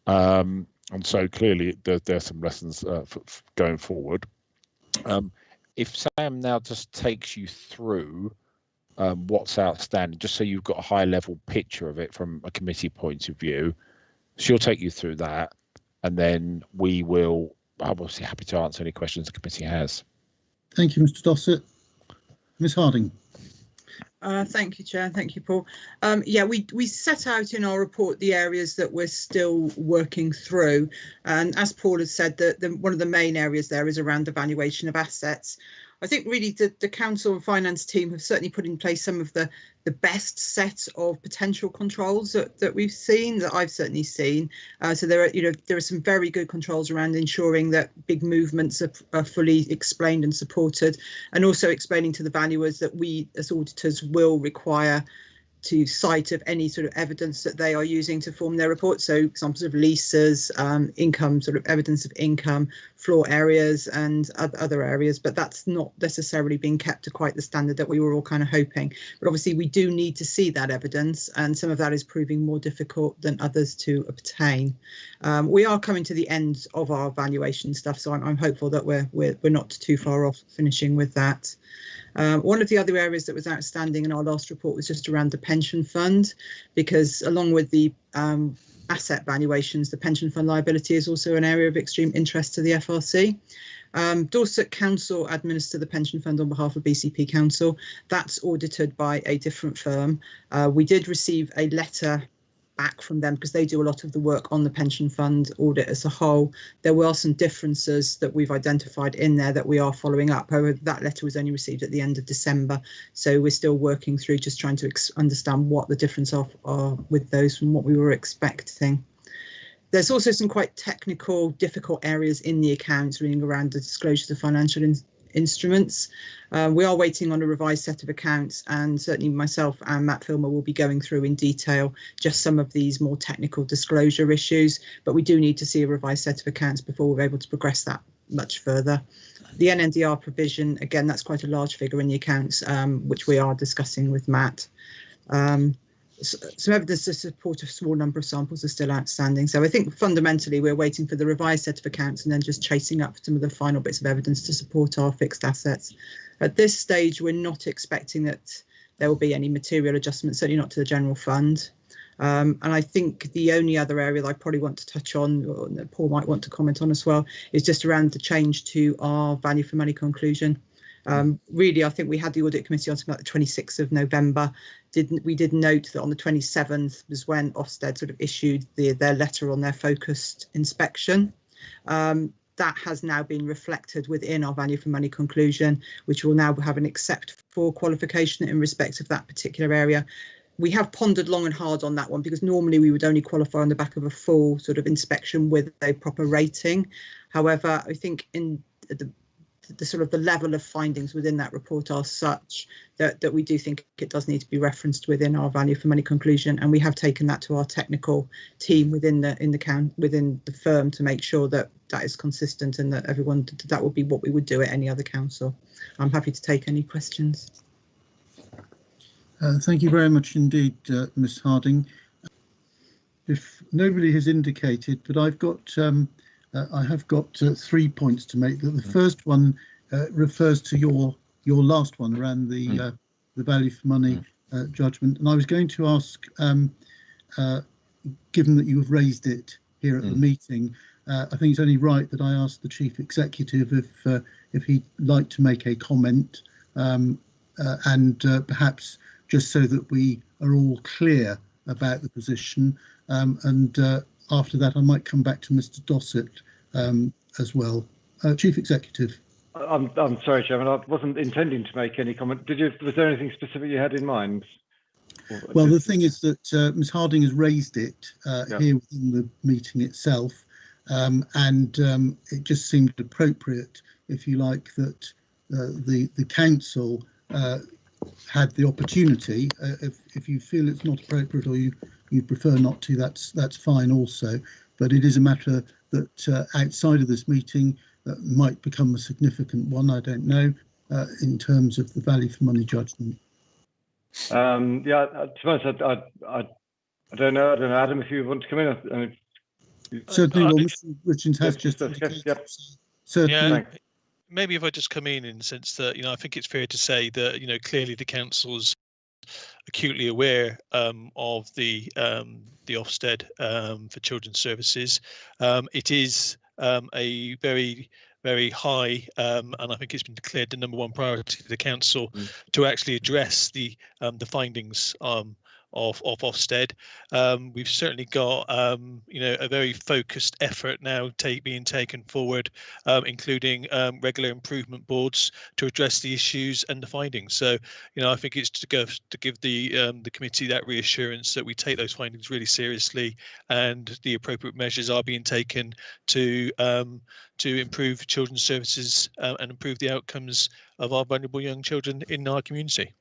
And so clearly there's some lessons going forward. If Sam now just takes you through what's outstanding, just so you've got a high level picture of it from a committee point of view, she'll take you through that, and then I'm obviously happy to answer any questions the committee has. Thank you, Mr. Dossett. Ms. Harding. Thank you, Chair. Thank you, Paul. Yeah, we set out in our report the areas that we're still working through. And as Paul has said, one of the main areas there is around the valuation of assets. I think really the council and finance team have certainly put in place some of the best set of potential controls that we've seen, that I've certainly seen. So there are some very good controls around ensuring that big movements are fully explained and supported, and also explaining to the valuers that we as auditors will require to cite of any sort of evidence that they are using to form their report. So examples of leases, income, sort of evidence of income, floor areas and other areas, but that's not necessarily being kept to quite the standard that we were all kind of hoping. But obviously we do need to see that evidence, and some of that is proving more difficult than others to obtain. We are coming to the end of our valuation stuff, so I'm hopeful that we're not too far off finishing with that. One of the other areas that was outstanding in our last report was just around the pension fund, because along with the asset valuations, the pension fund liability is also an area of extreme interest to the FRC. Dorset Council administer the pension fund on behalf of BCP Council. That's audited by a different firm. We did receive a letter back from them because they do a lot of the work on the pension fund audit as a whole. There were some differences that we've identified in there that we are following up. However, that letter was only received at the end of December, so we're still working through just trying to understand what the difference are with those from what we were expecting. There's also some quite technical, difficult areas in the accounts running around the disclosures of financial instruments. We are waiting on a revised set of accounts, and certainly myself and Matt Filmer will be going through in detail just some of these more technical disclosure issues, but we do need to see a revised set of accounts before we're able to progress that much further. The NNDR provision, again, that's quite a large figure in the accounts, which we are discussing with Matt. Some evidence to support a small number of samples are still outstanding. So I think fundamentally we're waiting for the revised set of accounts and then just chasing up some of the final bits of evidence to support our fixed assets. At this stage, we're not expecting that there will be any material adjustments, certainly not to the general fund. And I think the only other area that I probably want to touch on, or that Paul might want to comment on as well, is just around the change to our value for money conclusion. Really, I think we had the audit committee on something like the 26th of November. We did note that on the 27th was when Ofsted sort of issued their letter on their focused inspection. That has now been reflected within our value for money conclusion, which will now have an except for qualification in respect of that particular area. We have pondered long and hard on that one, because normally we would only qualify on the back of a full sort of inspection with a proper rating. However, I think in the sort of the level of findings within that report are such that we do think it does need to be referenced within our value for money conclusion, and we have taken that to our technical team within the firm to make sure that that is consistent and that that would be what we would do at any other council. I'm happy to take any questions. Thank you very much indeed, Ms. Harding. If nobody has indicated, but I've got I have got 3 points to make. The first one refers to your last one around the value for money judgment, and I was going to ask, given that you have raised it here at the meeting, I think it's only right that I ask the Chief Executive if he'd like to make a comment, and perhaps just so that we are all clear about the position, and after that, I might come back to Mr. Dossett as well. Chief Executive. I'm sorry, Chairman. I wasn't intending to make any comment. Was there anything specific you had in mind? Well, the thing is that Ms. Harding has raised it here within the meeting itself, and it just seemed appropriate, if you like, that the council had the opportunity. If you feel it's not appropriate or you prefer not to, that's fine also. But it is a matter that outside of this meeting might become a significant one. I don't know, in terms of the value for money judgment. Yeah, to be honest, I don't know. Adam, if you want to come in. Certainly, well, Mr. Richens has just indicated. Yep. Certainly. Yeah, maybe if I just come in the sense that, I think it's fair to say that, clearly the council's acutely aware of the Ofsted for Children's Services. It is a very, very high, and I think it's been declared the #1 priority to the council to actually address the findings of Ofsted. We've certainly got a very focused effort now being taken forward, including regular improvement boards to address the issues and the findings. So I think it's to give the committee that reassurance that we take those findings really seriously, and the appropriate measures are being taken to improve children's services and improve the outcomes of our vulnerable young children in our community.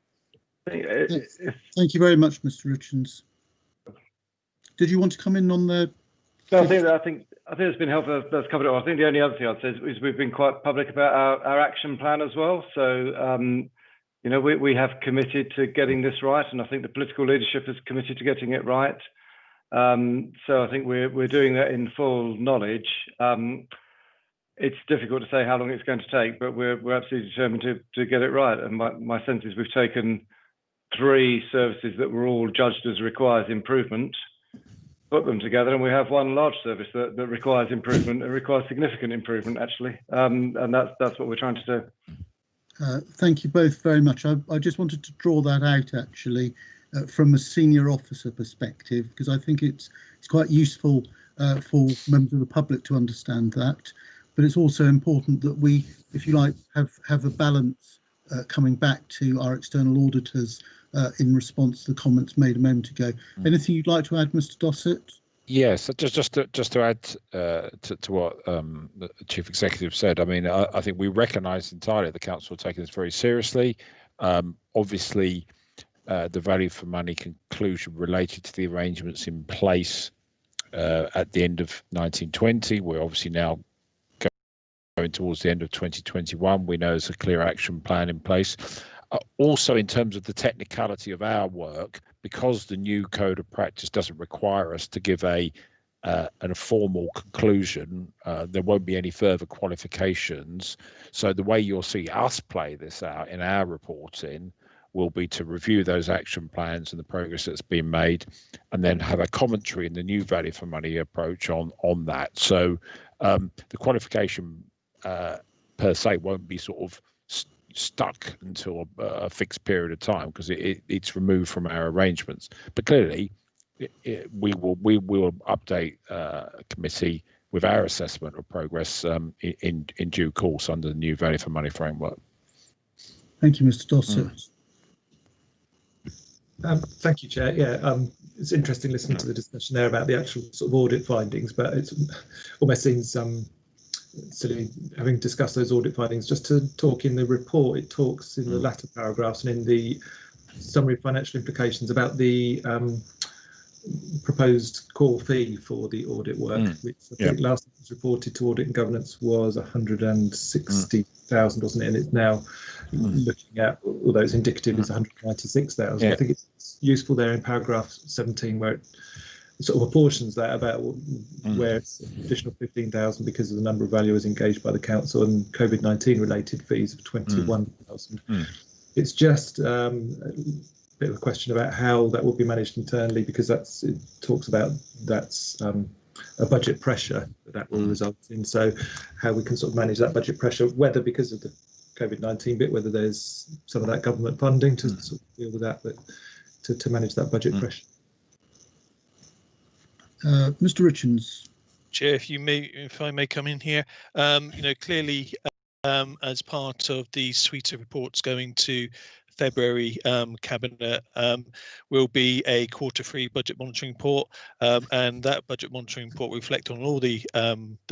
Thank you very much, Mr. Richens. Did you want to come in on the? No, I think I think it's been helpful. That's covered it all. I think the only other thing I'd say is we've been quite public about our action plan as well. So, you know, we have committed to getting this right, and I think the political leadership is committed to getting it right. So I think we're doing that in full knowledge. It's difficult to say how long it's going to take, but we're absolutely determined to get it right. And my sense is we've taken 3 services that were all judged as requires improvement, put them together, and we have one large service that requires improvement. It requires significant improvement, actually, and that's what we're trying to do. Thank you both very much. I just wanted to draw that out, actually, from a senior officer perspective, because I think it's quite useful for members of the public to understand that. But it's also important that we, if you like, have a balance coming back to our external auditors in response to the comments made a moment ago. Anything you'd like to add, Mr. Dossett? Yes, just to add to what the Chief Executive said. I mean, I think we recognise entirely the Council are taking this very seriously. Obviously, the value for money conclusion related to the arrangements in place at the end of 1920. We're obviously now going towards the end of 2021. We know there's a clear action plan in place. Also, in terms of the technicality of our work, because the new code of practice doesn't require us to give a formal conclusion, there won't be any further qualifications. So the way you'll see us play this out in our reporting will be to review those action plans and the progress that's been made, and then have a commentary in the new value for money approach on that. So the qualification per se won't be sort of stuck until a fixed period of time, because it's removed from our arrangements. But clearly, we will update committee with our assessment of progress in due course under the new value for money framework. Thank you, Mr. Dossett. Thank you, Chair. Yeah, it's interesting listening to the discussion there about the actual sort of audit findings, but it almost seems silly, having discussed those audit findings, just to talk in the report. It talks in the latter paragraphs and in the summary of financial implications about the proposed core fee for the audit work, which I think last time was reported to Audit and Governance was 160,000, wasn't it? And it's now looking at, although it's indicative, it's 196,000. I think it's useful there in paragraph 17 where it sort of apportions that about where it's additional 15,000 because of the number of valuers engaged by the council and COVID-19 related fees of 21,000. It's just a bit of a question about how that will be managed internally, because it talks about that's a budget pressure that will result in. So how we can sort of manage that budget pressure, whether because of the COVID-19 bit, whether there's some of that government funding to sort of deal with that, but to manage that budget pressure. Mr. Richens. Chair, if I may come in here, you know, clearly as part of the suite of reports going to February Cabinet will be a quarter-3 budget monitoring report, and that budget monitoring report will reflect on all the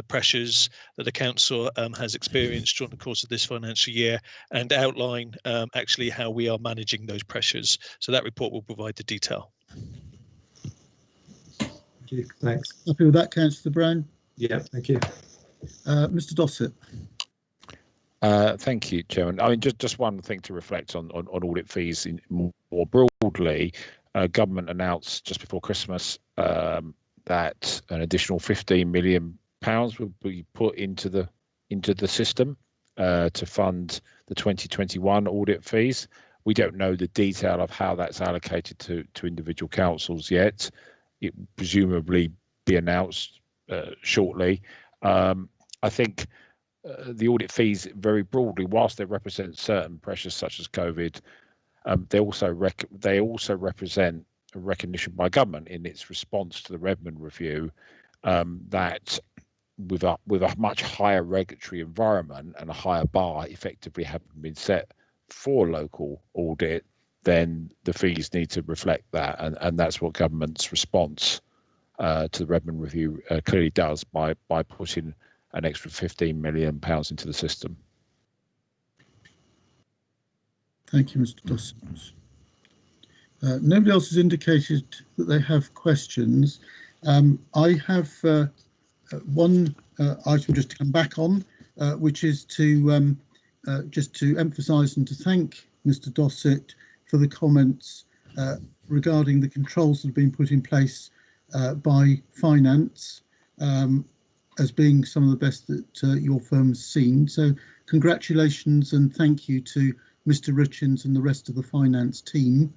pressures that the council has experienced during the course of this financial year, and outline actually how we are managing those pressures. So that report will provide the detail. Thank you. Thanks. Happy with that, Councillor Brown? Yeah, thank you. Mr. Dossett. Thank you, Chairman. I mean, just one thing to reflect on audit fees more broadly. Government announced just before Christmas that an additional £15 million will be put into the system to fund the 2021 audit fees. We don't know the detail of how that's allocated to individual councils yet. It will presumably be announced shortly. I think the audit fees, very broadly, whilst they represent certain pressures such as COVID, they also represent a recognition by government in its response to the Redmond review that with a much higher regulatory environment and a higher bar effectively having been set for local audit, then the fees need to reflect that, and that's what government's response to the Redmond review clearly does by putting an extra £15 million into the system. Thank you, Mr. Dossett. Nobody else has indicated that they have questions. I have one item just to come back on, which is to just to emphasise and to thank Mr. Dossett for the comments regarding the controls that have been put in place by finance as being some of the best that your firm's seen. So congratulations and thank you to Mr. Richens and the rest of the finance team.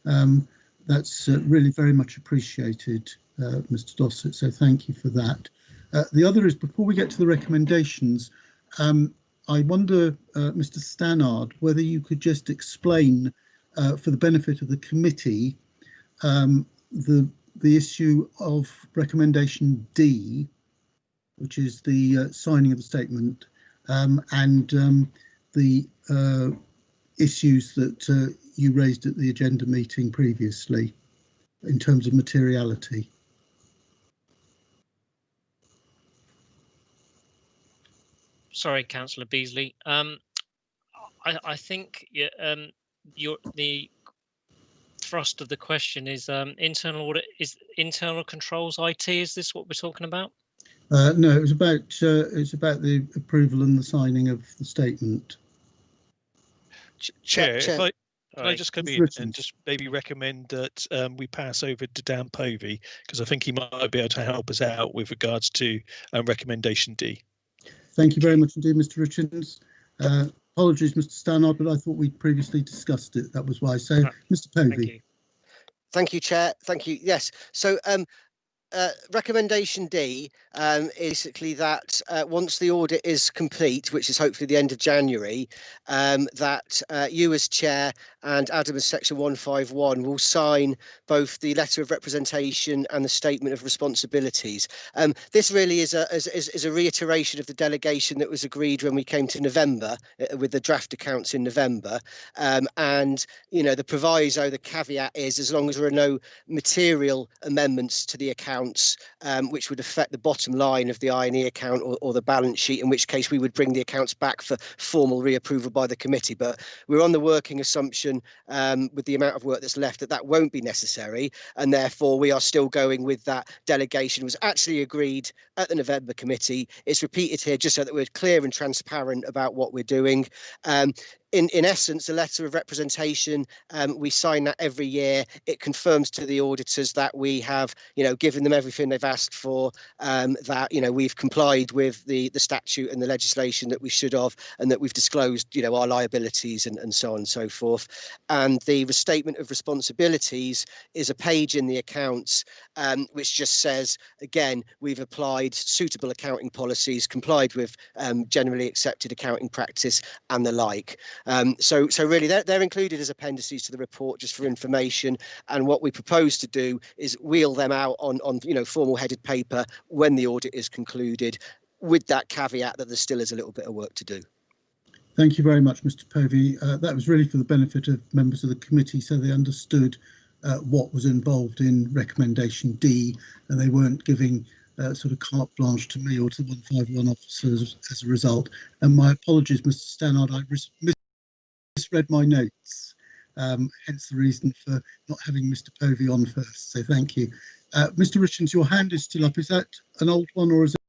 That's really very much appreciated, Mr. Dossett, so thank you for that. The other is, before we get to the recommendations, I wonder, Mr. Stannard, whether you could just explain, for the benefit of the committee, the issue of recommendation D, which is the signing of the statement, and the issues that you raised at the agenda meeting previously in terms of materiality. Sorry, Councillor Beasley. I think the thrust of the question is internal audit, is internal controls IT. Is this what we're talking about? No, it was about the approval and the signing of the statement. Chair, Chair. Can I just come in and just maybe recommend that we pass over to Dan Povey, because I think he might be able to help us out with regards to recommendation D. Thank you very much indeed, Mr. Richens. Apologies, Mr. Stannard, but I thought we'd previously discussed it. That was why. So, Mr. Povey. Thank you, Chair. Thank you. Yes. So, recommendation D is basically that once the audit is complete, which is hopefully the end of January, that you as chair and Adam as section 151 will sign both the letter of representation and the statement of responsibilities. This really is a reiteration of the delegation that was agreed when we came to November with the draft accounts in November. And, you know, the proviso, the caveat is, as long as there are no material amendments to the accounts which would affect the bottom line of the I&E account or the balance sheet, in which case we would bring the accounts back for formal reapproval by the committee. But we're on the working assumption with the amount of work that's left that won't be necessary, and therefore we are still going with that delegation. It was actually agreed at the November committee. It's repeated here just so that we're clear and transparent about what we're doing. In essence, a letter of representation, we sign that every year. It confirms to the auditors that we have, you know, given them everything they've asked for, that, you know, we've complied with the statute and the legislation that we should have, and that we've disclosed, you know, our liabilities and so on and so forth. And the restatement of responsibilities is a page in the accounts which just says, again, we've applied suitable accounting policies, complied with generally accepted accounting practice and the like. So really they're included as appendices to the report just for information, and what we propose to do is wheel them out on you know, formal headed paper when the audit is concluded, with that caveat that there still is a little bit of work to do. Thank you very much, Mr. Povey. That was really for the benefit of members of the committee, so they understood what was involved in recommendation D, and they weren't giving sort of carte blanche to me or to the 151 officers as a result. And my apologies, Mr. Stannard, I misread my notes, hence the reason for not having Mr. Povey on first, so thank you. Mr. Richens, your hand is still up. Is that an old one, or is it?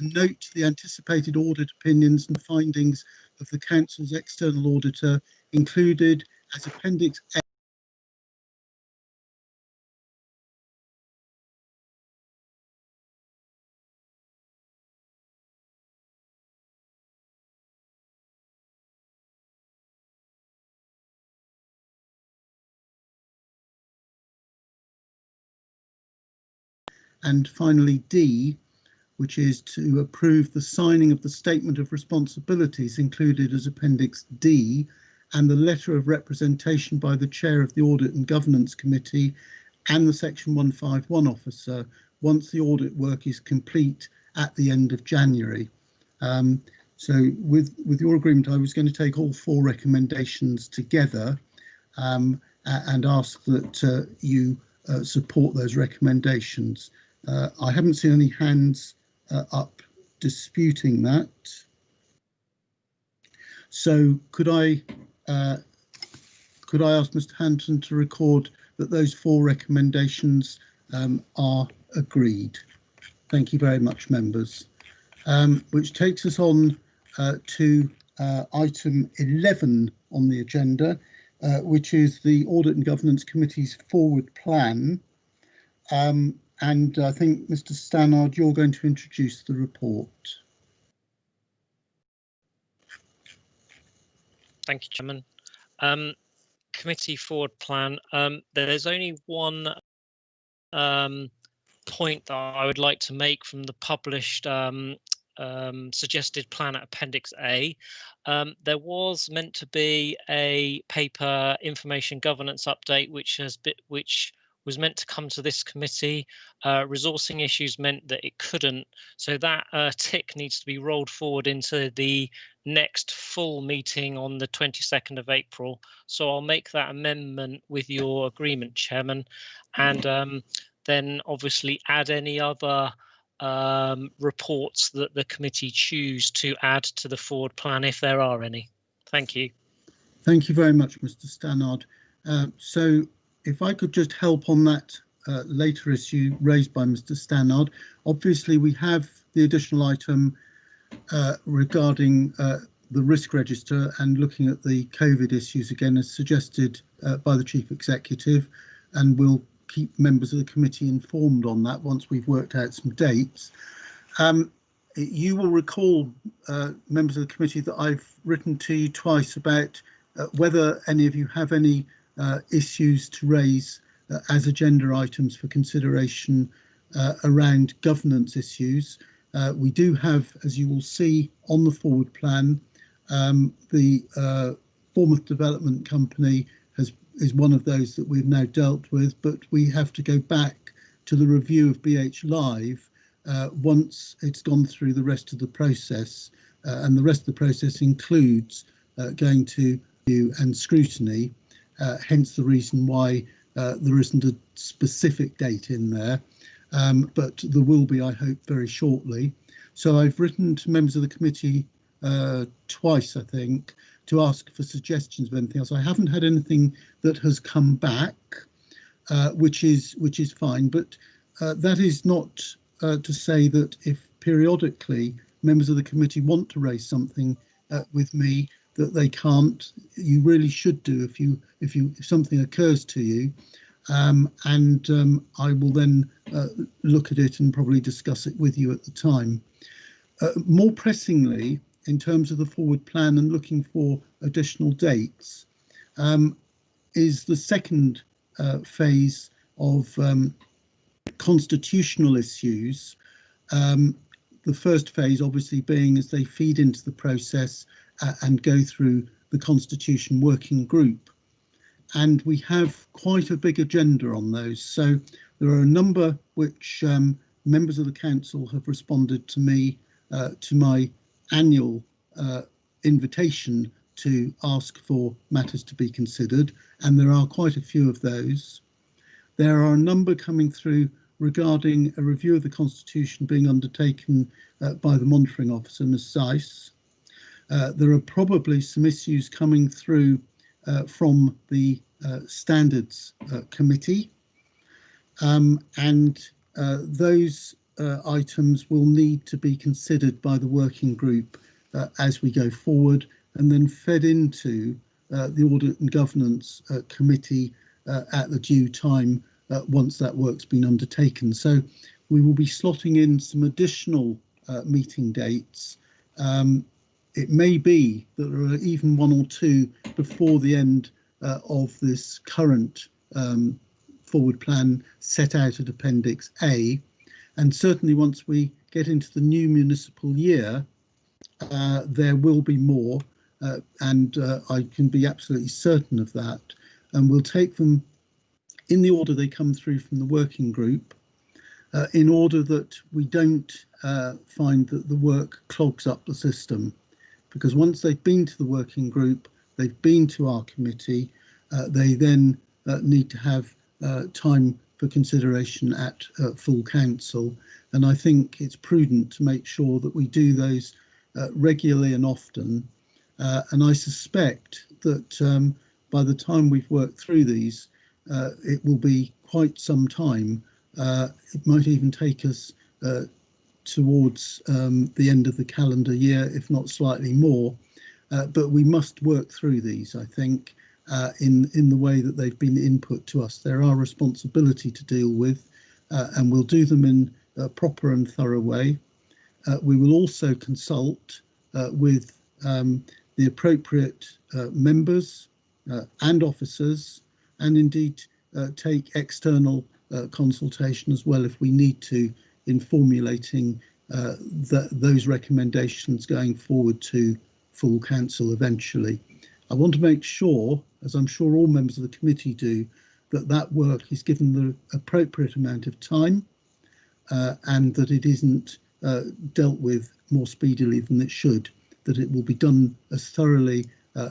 Note the anticipated audit opinions and findings of the Council's external auditor included as Appendix A. And finally D, which is to approve the signing of the statement of responsibilities included as Appendix D and the letter of representation by the chair of the Audit and Governance Committee and the Section 151 officer once the audit work is complete at the end of January. So with your agreement, I was going to take all four recommendations together and ask that you support those recommendations. I haven't seen any hands up disputing that. So could I ask Mr. Hampton to record that those 4 recommendations are agreed? Thank you very much, members. Which takes us on to item 11 on the agenda, which is the Audit and Governance Committee's forward plan. And I think, Mr. Stannard, you're going to introduce the report. Thank you, Chairman. Committee forward plan. There's only one point that I would like to make from the published suggested plan at Appendix A. There was meant to be a paper information governance update, which was meant to come to this committee. Resourcing issues meant that it couldn't, so that tick needs to be rolled forward into the next full meeting on the 22nd of April. So I'll make that amendment with your agreement, Chairman, and then obviously add any other reports that the committee choose to add to the forward plan if there are any. Thank you. Thank you very much, Mr. Stannard. So if I could just help on that later issue raised by Mr. Stannard. Obviously, we have the additional item regarding the risk register and looking at the COVID issues again as suggested by the Chief Executive, and we'll keep members of the committee informed on that once we've worked out some dates. You will recall, members of the committee, that I've written to you twice about whether any of you have any issues to raise as agenda items for consideration around governance issues. We do have, as you will see on the forward plan, the Bournemouth Development Company is one of those that we've now dealt with, but we have to go back to the review of BH Live once it's gone through the rest of the process, and the rest of the process includes going to review and scrutiny, hence the reason why there isn't a specific date in there, but there will be, I hope, very shortly. So I've written to members of the committee twice, I think, to ask for suggestions of anything else. I haven't had anything that has come back, which is fine, but that is not to say that if periodically members of the committee want to raise something with me that they can't. You really should do if something occurs to you, and I will then look at it and probably discuss it with you at the time. More pressingly, in terms of the forward plan and looking for additional dates, is the second phase of constitutional issues. The first phase obviously being as they feed into the process and go through the Constitution Working Group. And we have quite a big agenda on those. So there are a number which members of the council have responded to me to my annual invitation to ask for matters to be considered, and there are quite a few of those. There are a number coming through regarding a review of the Constitution being undertaken by the monitoring officer, Ms. Seiss. There are probably some issues coming through from the Standards Committee, and those items will need to be considered by the working group as we go forward, and then fed into the Audit and Governance Committee at the due time once that work's been undertaken. So we will be slotting in some additional meeting dates. It may be that there are even one or two before the end of this current forward plan set out at Appendix A, and certainly once we get into the new municipal year, there will be more, and I can be absolutely certain of that, and we'll take them in the order they come through from the working group, in order that we don't find that the work clogs up the system, because once they've been to the working group, they've been to our committee, they then need to have time for consideration at full council. And I think it's prudent to make sure that we do those regularly and often. And I suspect that by the time we've worked through these, it will be quite some time. It might even take us towards the end of the calendar year, if not slightly more. But we must work through these, I think, in the way that they've been input to us. They're our responsibility to deal with, and we'll do them in a proper and thorough way. We will also consult with the appropriate members and officers, and indeed take external consultation as well if we need to, in formulating those recommendations going forward to full council eventually. I want to make sure, as I'm sure all members of the committee do, that that work is given the appropriate amount of time and that it isn't dealt with more speedily than it should, that it will be done as thoroughly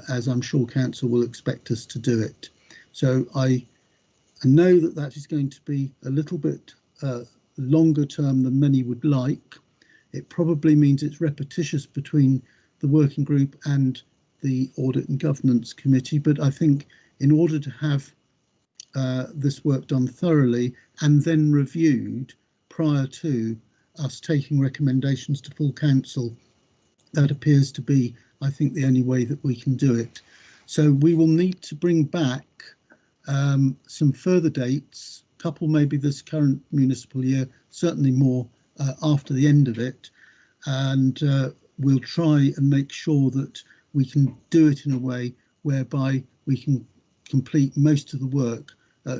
as I'm sure council will expect us to do it. So I know that that is going to be a little bit longer term than many would like. It probably means it's repetitious between the working group and the Audit and Governance Committee, but I think in order to have this work done thoroughly and then reviewed prior to us taking recommendations to full council, that appears to be, I think, the only way that we can do it. So we will need to bring back some further dates, a couple maybe this current municipal year, certainly more after the end of it, and we'll try and make sure that we can do it in a way whereby we can complete most of the work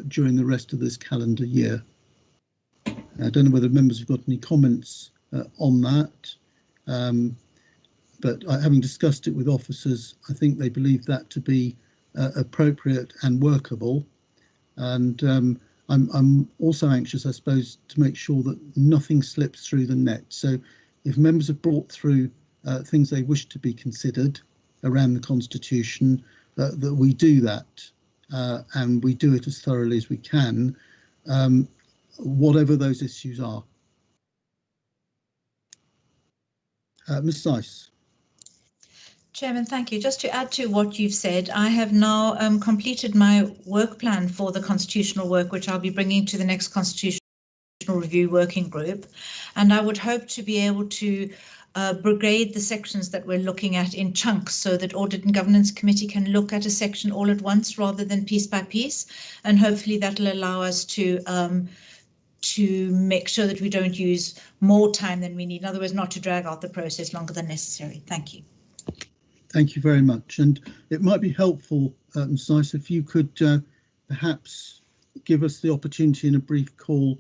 during the rest of this calendar year. I don't know whether members have got any comments on that, but having discussed it with officers, I think they believe that to be appropriate and workable. And I'm also anxious, I suppose, to make sure that nothing slips through the net. So if members have brought through things they wish to be considered around the Constitution, that we do that and we do it as thoroughly as we can, whatever those issues are. Ms. Seiss. Chairman, thank you. Just to add to what you've said, I have now completed my work plan for the constitutional work, which I'll be bringing to the next constitutional review working group. And I would hope to be able to brigade the sections that we're looking at in chunks so that Audit and Governance Committee can look at a section all at once rather than piece by piece. And hopefully that'll allow us to make sure that we don't use more time than we need. In other words, not to drag out the process longer than necessary. Thank you. Thank you very much. And it might be helpful, Ms. Seiss, if you could perhaps give us the opportunity in a brief call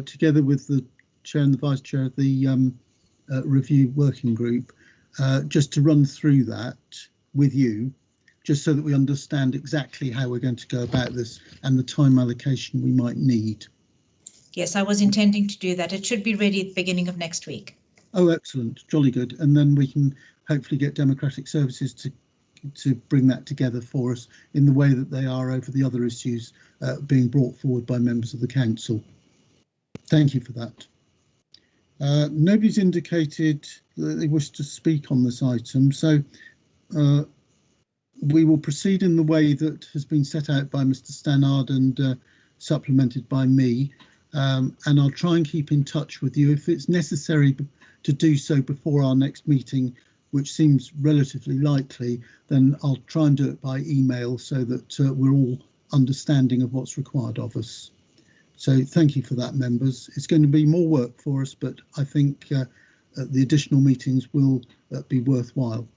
together with the Chair and the Vice Chair of the review working group, just to run through that with you, just so that we understand exactly how we're going to go about this and the time allocation we might need. Yes, I was intending to do that. It should be ready at the beginning of next week. Oh, excellent. Jolly good. And then we can hopefully get Democratic Services to bring that together for us in the way that they are over the other issues being brought forward by members of the council. Thank you for that. Nobody's indicated that they wish to speak on this item, so we will proceed in the way that has been set out by Mr. Stannard and supplemented by me, and I'll try and keep in touch with you if it's necessary to do so before our next meeting, which seems relatively likely. Then I'll try and do it by email so that we're all understanding of what's required of us. So thank you for that, members. It's going to be more work for us, but I think the additional meetings will be worthwhile.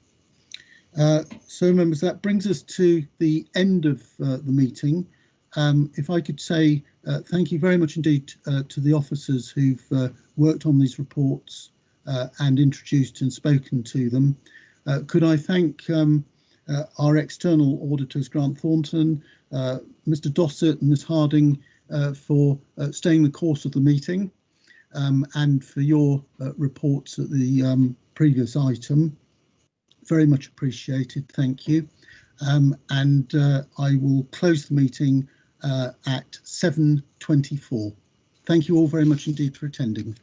So members, that brings us to the end of the meeting. If I could say thank you very much indeed to the officers who've worked on these reports and introduced and spoken to them. Could I thank our external auditors, Grant Thornton, Mr. Dossett and Ms. Harding, for staying the course of the meeting and for your reports at the previous item. Very much appreciated, thank you. And I will close the meeting at 7:24. Thank you all very much indeed for attending.